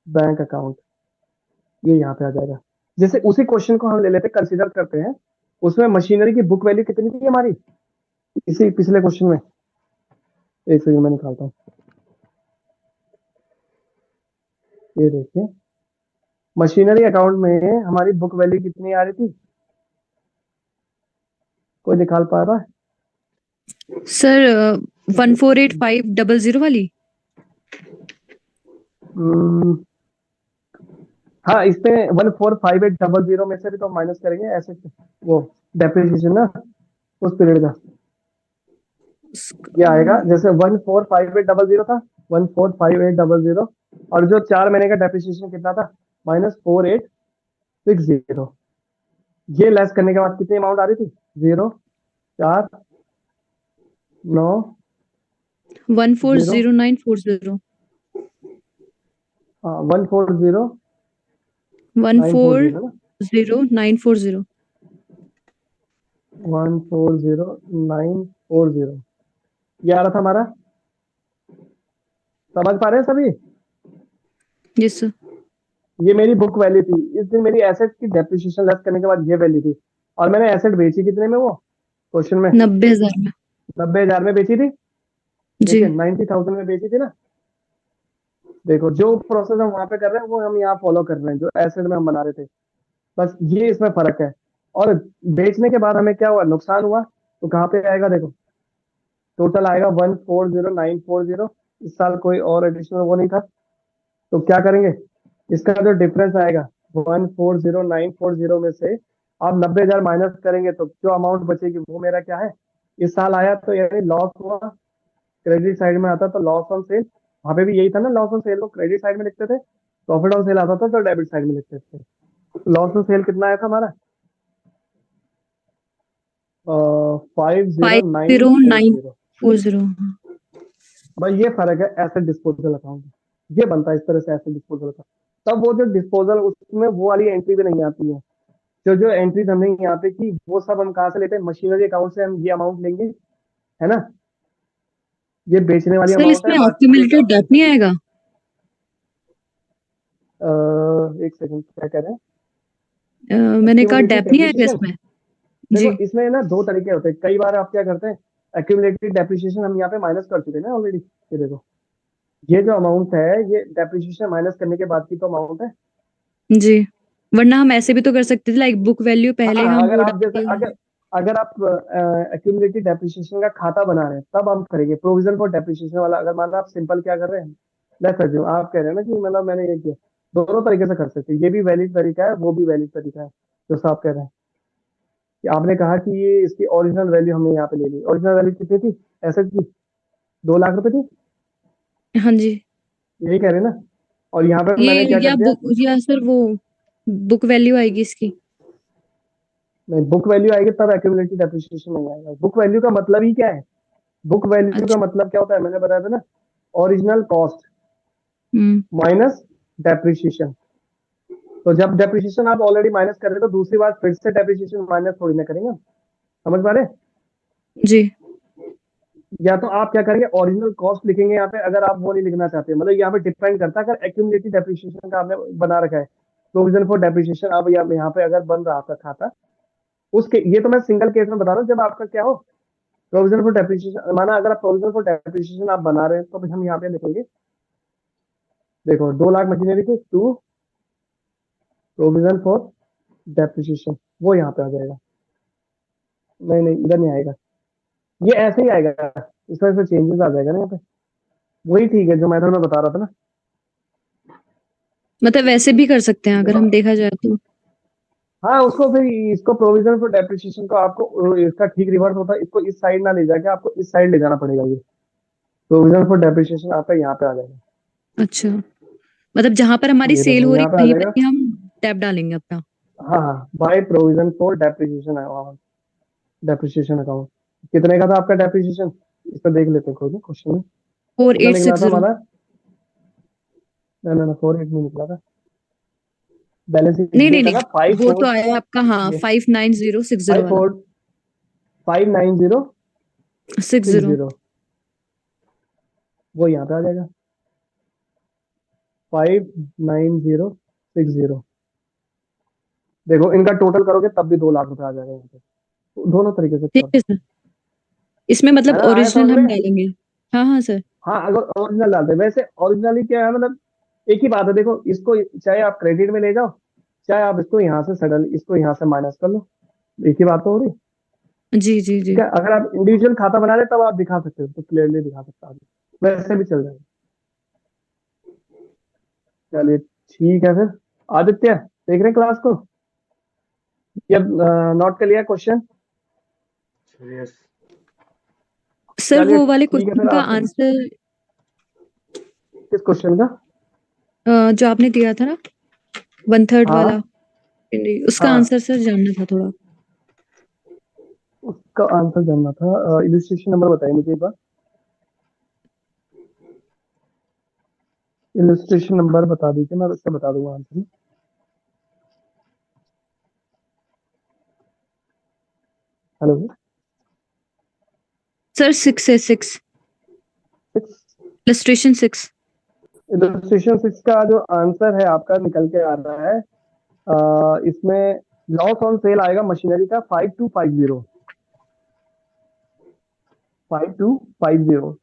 बैंक अकाउंट, ये यहाँ पे आ जाएगा। जैसे उसी क्वेश्चन को हम ले लेते कंसीडर करते हैं, उसमें मशीनरी की बुक वैल्यू कितनी थी हमारी, इसी पिछले क्वेश्चन में, एक सेकंड में निकालता हूँ, ये देखिए मशीनरी अकाउंट में हमारी बुक वैल्यू कितनी आ रही थी, कोई निकाल पा रहा है? सर 148500 वाली। हम्म, हाँ, इसमें 145800 में से भी तो माइनस करेंगे ऐसे, वो डेप्रिसिएशन ना उस पीरियड का, ये आएगा जैसे 145800 था, 145800, और जो 4 महीने का डेप्रिसिएशन कितना था, -4860, ये लेस करने के बाद कितनी अमाउंट आ रही थी, 0 4 9 140940। 140 940 ना, 140940। 140940, ये आ रहा था हमारा, समझ पा रहे हैं सभी? Yes sir. ये मेरी बुक वैल्यू थी, इस दिन मेरी एसेट की डेप्रिसिएशन लेस करने के बाद ये वैल्यू थी, और मैंने एसेट बेची कितने में, वो क्वेश्चन में 90,000 में। 90,000 में बेची थी, जी। देखिए 90,000 में बेची थी ना। देखो जो प्रोसेस हम वहां पे कर रहे हैं वो हम यहाँ फॉलो कर रहे हैं, जो एसेट में हम बना रहे थे, बस ये इसमें फर्क है। और बेचने के बाद हमें क्या हुआ, नुकसान हुआ, तो कहाँ पे आएगा, देखो टोटल आएगा 140940, इस साल कोई और एडिशनल वो नहीं था, तो क्या करेंगे, इसका जो डिफरेंस आएगा 140940 में से आप 90,000 माइनस करेंगे, तो जो अमाउंट बचेगी वो मेरा क्या है, इस साल आया तो यानी लॉस हुआ, क्रेडिट साइड में आता तो लॉस ऑन सेल, वहां पे भी यही था ना, लॉस ऑन सेल को क्रेडिट साइड में लिखते थे, प्रॉफिट ऑन सेल आता था तो डेबिट साइड में लिखते थे। लॉस ऑन सेल कितना आया था हमारा, 50,940। 50,940। भाई ये फर्क है एसेट डिस्पोजल अकाउंट, ये बनता है इस तरह से एसेट डिस्पोजल अकाउंट। तब वो जो डिस्पोजल, उसमें वो वाली एंट्री भी नहीं आती है, जो जो एंट्रीज हमने यहाँ पे की वो सब हम कहाँ से लेते हैं, मशीनरी अकाउंट से हम ये अमाउंट लेंगे, है ना, ये बेचने वाली सर अमाउंट है, इसमें बाकी के एक्यूमुलेटेड सब डेट नहीं आएगा? एक सेकंड, क्या कह रहे हैं, मैंने कहा एक्यूमुलेटेड डेट नहीं आएगा डेप्रिसिएशन। इसमें। देखो जी। इसमें ना दो तरीके होते हैं, कई बार आप क्या करते हैं, एक्यूमुलेटेड डेप्रिसिएशन हम यहाँ पे माइनस कर चुके हैं ना ऑलरेडी, ये देखो ये जो अमाउंट है ये डेप्रिसिएशन माइनस करने के बाद की तो अमाउंट है। जी, वरना हम ऐसे भी तो कर सकते थे, लाइक बुक वैल्यू पहले हाँ, हम अगर वो आप जैसे डाल। अगर अगर आप एक्यूमुलेटेड डेप्रिसिएशन का खाता बना रहे हैं तब हम करेंगे प्रोविजन फॉर डेप्रिसिएशन वाला। अगर मान लो आप सिंपल क्या कर रहे हैं, लेट्स अज्यूम आप कह रहे हैं ना कि मतलब मैंने ये किया, दोनों तरीके से कर सकते हैं, ये भी वैलिड तरीका है, वो भी वैलिड तरीका है, जो आप कह रहे हैं कि आपने कहा कि ये इसकी ओरिजिनल वैल्यू हमने यहाँ पे ले ली, ओरिजिनल वैल्यू कितनी थी एसेट की, 2 लाख रुपए थी, हाँ जी। यही कह रहे हैं ना, और यहाँ पे ये मैंने क्या कर या दिया, बुक या सर वो बुक वैल्यू आएगी इसकी। नहीं बुक वैल्यू आएगी तब एक्यूमुलेटेड डेप्रिसिएशन नहीं आएगा। बुक वैल्यू का मतलब ही क्या है, बुक वैल्यू का अच्छा। मतलब क्या होता है, मैंने बताया था ना, original cost hmm. Minus depreciation. तो जब डेप्रिसिएशन आप ऑलरेडी माइनस कर रहे हो तो दूसरी बार फिर से डेप्रिसिएशन माइनस थोड़ी ना करेंगे, समझ पा रहे हैं? जी। या तो आप क्या करेंगे, ओरिजिनल कॉस्ट लिखेंगे यहाँ पे, अगर आप वो नहीं लिखना चाहते, मतलब यहाँ पे डिपेंड करता है, अगर एक्यूमुलेटेड डेप्रिसिएशन का आपने बना रखा है, प्रोविजन फॉर डेप्रिसिएशन, अब यहाँ पे अगर बन रहा आपका खाता, उसके, ये तो मैं सिंगल केस में बता रहा हूँ, जब आपका क्या हो, प्रोविजन फॉर डेप्रिसिएशन, माना अगर आप प्रोविजन फॉर डेप्रिसिएशन आप बना रहे हैं, तो हम यहाँ पे लिखेंगे, देखो 2 लाख मशीनरी के टू प्रोविजन फॉर डेप्रिसिएशन, वो यहाँ पे आ जाएगा। नहीं नहीं, इधर नहीं आएगा, ये ऐसे ही आएगा, इस वजह से चेंजेस आ जाएगा ना यहाँ पे, वही ठीक है जो मेथड में बता रहा था ना। मतलब वैसे भी कर सकते हैं अगर हम देखा जाए तो। हाँ, उसको फिर इसको प्रोविजन फॉर डेप्रिसिएशन को आपको इसका ठीक रिवर्स होता है, इसको इस साइड ना ले जाके आपको इस साइड ले जाना पड़ेगा, ये प्रोविजन फॉर डेप्रिसिएशन आपका यहाँ पे आ जाएगा। अच्छा, मतलब जहां पर हमारी ये सेल देखो हो रही यहाँ पे आ वहीं पर जाएगा, ही हम टैब डालेंगे अपना। हाँ हाँ, by provision for depreciation depreciation account. कितने का था आपका डेप्रिसिएशन, इस पर देख लेते हैं खुद क्वेश्चन में, कितना निकला था 4860। हमारा, ना 48 नहीं निकला था, बैलेंस शीट नहीं नहीं का था नहीं, वो तो आया आपका, हाँ, ये 59060 वाला। 60। 59060, वो यहाँ पे आ जाएगा 59060। देखो इनका टोटल करोगे तब भी 2 लाख रुपए आ जाएगा यहाँ पे, तो दोनों तरीके से ठीक करो, है सर, इसमें है मतलब ना, आया ओरिजिनल समझ हम में। डालेंगे। हाँ हाँ सर। हाँ, अगर ओरिजिनल डालते हैं, वैसे ओरिजिनली क्या है, मतलब एक ही बात है, देखो इसको चाहे आप क्रेडिट में ले जाओ, चाहे आप इसको यहाँ से सडन इसको यहाँ से माइनस कर लो, एक ही बात तो हो रही। जी जी ठीक जी। है, अगर आप इंडिविजुअल खाता बना रहे तब आप दिखा सकते हो, तो क्लियरली दिखा सकते हो, वैसे भी चल जाएगा। चलिए ठीक है फिर, आदित्य देख रहे हैं क्लास को, ये नोट कर लिया क्वेश्चन। यस सर चलिए वो वाले ठीक है क्वेश्चन फिर, का आपसे आंसर किस क्वेश्चन का, जो आपने दिया था ना, 1/3 हाँ वाला, उसका हाँ, आंसर सर जानना था थोड़ा। उसका आंसर जानना था, इलस्ट्रेशन नंबर बताइए मुझे एक बार, इलस्ट्रेशन नंबर बता दीजिए, मैं उससे बता दूंगा आंसर। हेलो, सर 6 है, 6, इलस्ट्रेशन 6। इलस्ट्रेशन 6 का जो आंसर है आपका निकल के आ रहा है, इसमें लॉस ऑन सेल आएगा मशीनरी का 5250, 5250,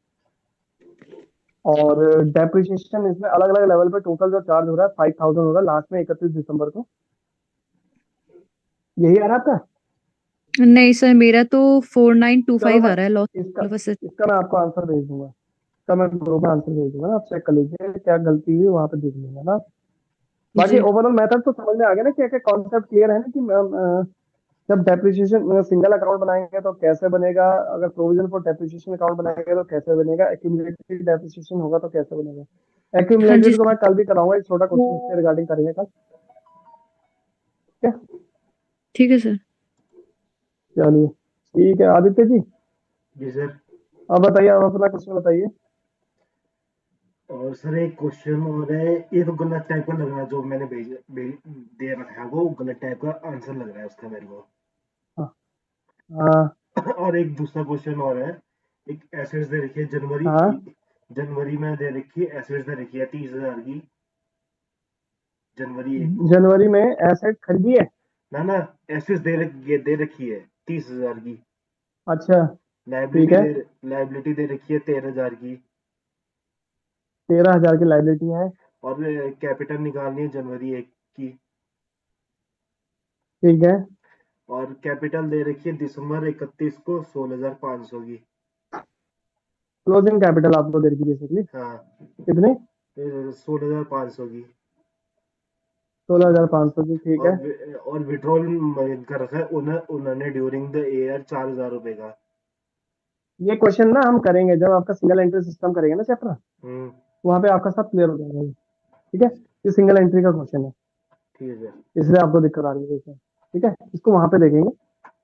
और डेप्रिसिएशन इसमें अलग अलग लेवल पे टोटल जो चार्ज हो रहा है 5000 होगा लास्ट में 31 दिसंबर को, यही आ रहा है आपका। नहीं सर, मेरा तो चलो 4925 मैं आ रहा है लॉस इसका ऑफ असेट। इसका मैं आपको आंसर भेज दूंगा, इसका मैं ग्रुप में आंसर भेज दूंगा ना, आप चेक कर लीजिए क्या गलती हुई वहां पे देख लेंगे ना। बाकी जी ओवरऑल मेथड तो समझ में आ गया ना, क्या क्या कॉन्सेप्ट क्लियर है ना, कि जब डेप्रिसिएशन सिंगल अकाउंट बनाएंगे तो कैसे बनेगा, अगर प्रोविजन फॉर डेप्रिसिएशन अकाउंट बनाएंगे तो कैसे बनेगा, एक्यूमुलेटेड डेप्रिसिएशन होगा तो कैसे बनेगा। हाँ जी एक्यूमुलेटेड को सर। मैं कल भी कराऊंगा, एक छोटा क्वेश्चन इसके रिगार्डिंग करेंगे कल, ठीक है। ठीक है सर। चलिए ठीक है आदित्य जी, जी सर। अब बताइए, अब अपना क्वेश्चन बताइए। और सर एक क्वेश्चन और है, ये तो गलत टाइप का लग रहा है, जो मैंने दे रखा है वो गलत टाइप का आंसर लग रहा है उसका मेरे को। हाँ हाँ और एक दूसरा क्वेश्चन और है, एक एसेट्स दे रखी है हाँ, जनवरी में दे रखी है, एसेट्स दे रखी है 30,000 की, जनवरी 1 को। जनवरी में एसेट खरीदी है, ना एसेट्स दे रखी है 30,000 की, अच्छा ठीक लाइबिलिटी है, दे लाइबिलिटी दे रखी है 13,000 की, 13,000 की लाइबिलिटी है, और कैपिटल निकालनी है जनवरी 1 की, ठीक है, और कैपिटल दे रखी है दिसंबर 31 को 16,500 की। क्लोजिंग कैपिटल आपको दे रखी बेसिकली हाँ, कितने, 16,500 की। 16,500 की, ठीक है। और विड्रॉल कर रखा है उन्होंने ड्यूरिंग द ईयर 4,000 रुपए का। ये क्वेश्चन ना हम करेंगे जब आपका सिंगल एंट्री सिस्टम करेंगे ना चैप्टर, हम्म, वहां पे आपका सब क्लियर हो जाएगा ये, ठीक है। ये सिंगल एंट्री का क्वेश्चन है, ठीक है सर। इसलिए आपको दिक्कत आ रही है इसमें, ठीक है, इसको वहां पे देखेंगे,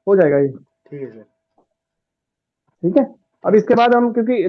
हो जाएगा ये, ठीक है सर। ठीक है। अब इसके बाद हम, क्योंकि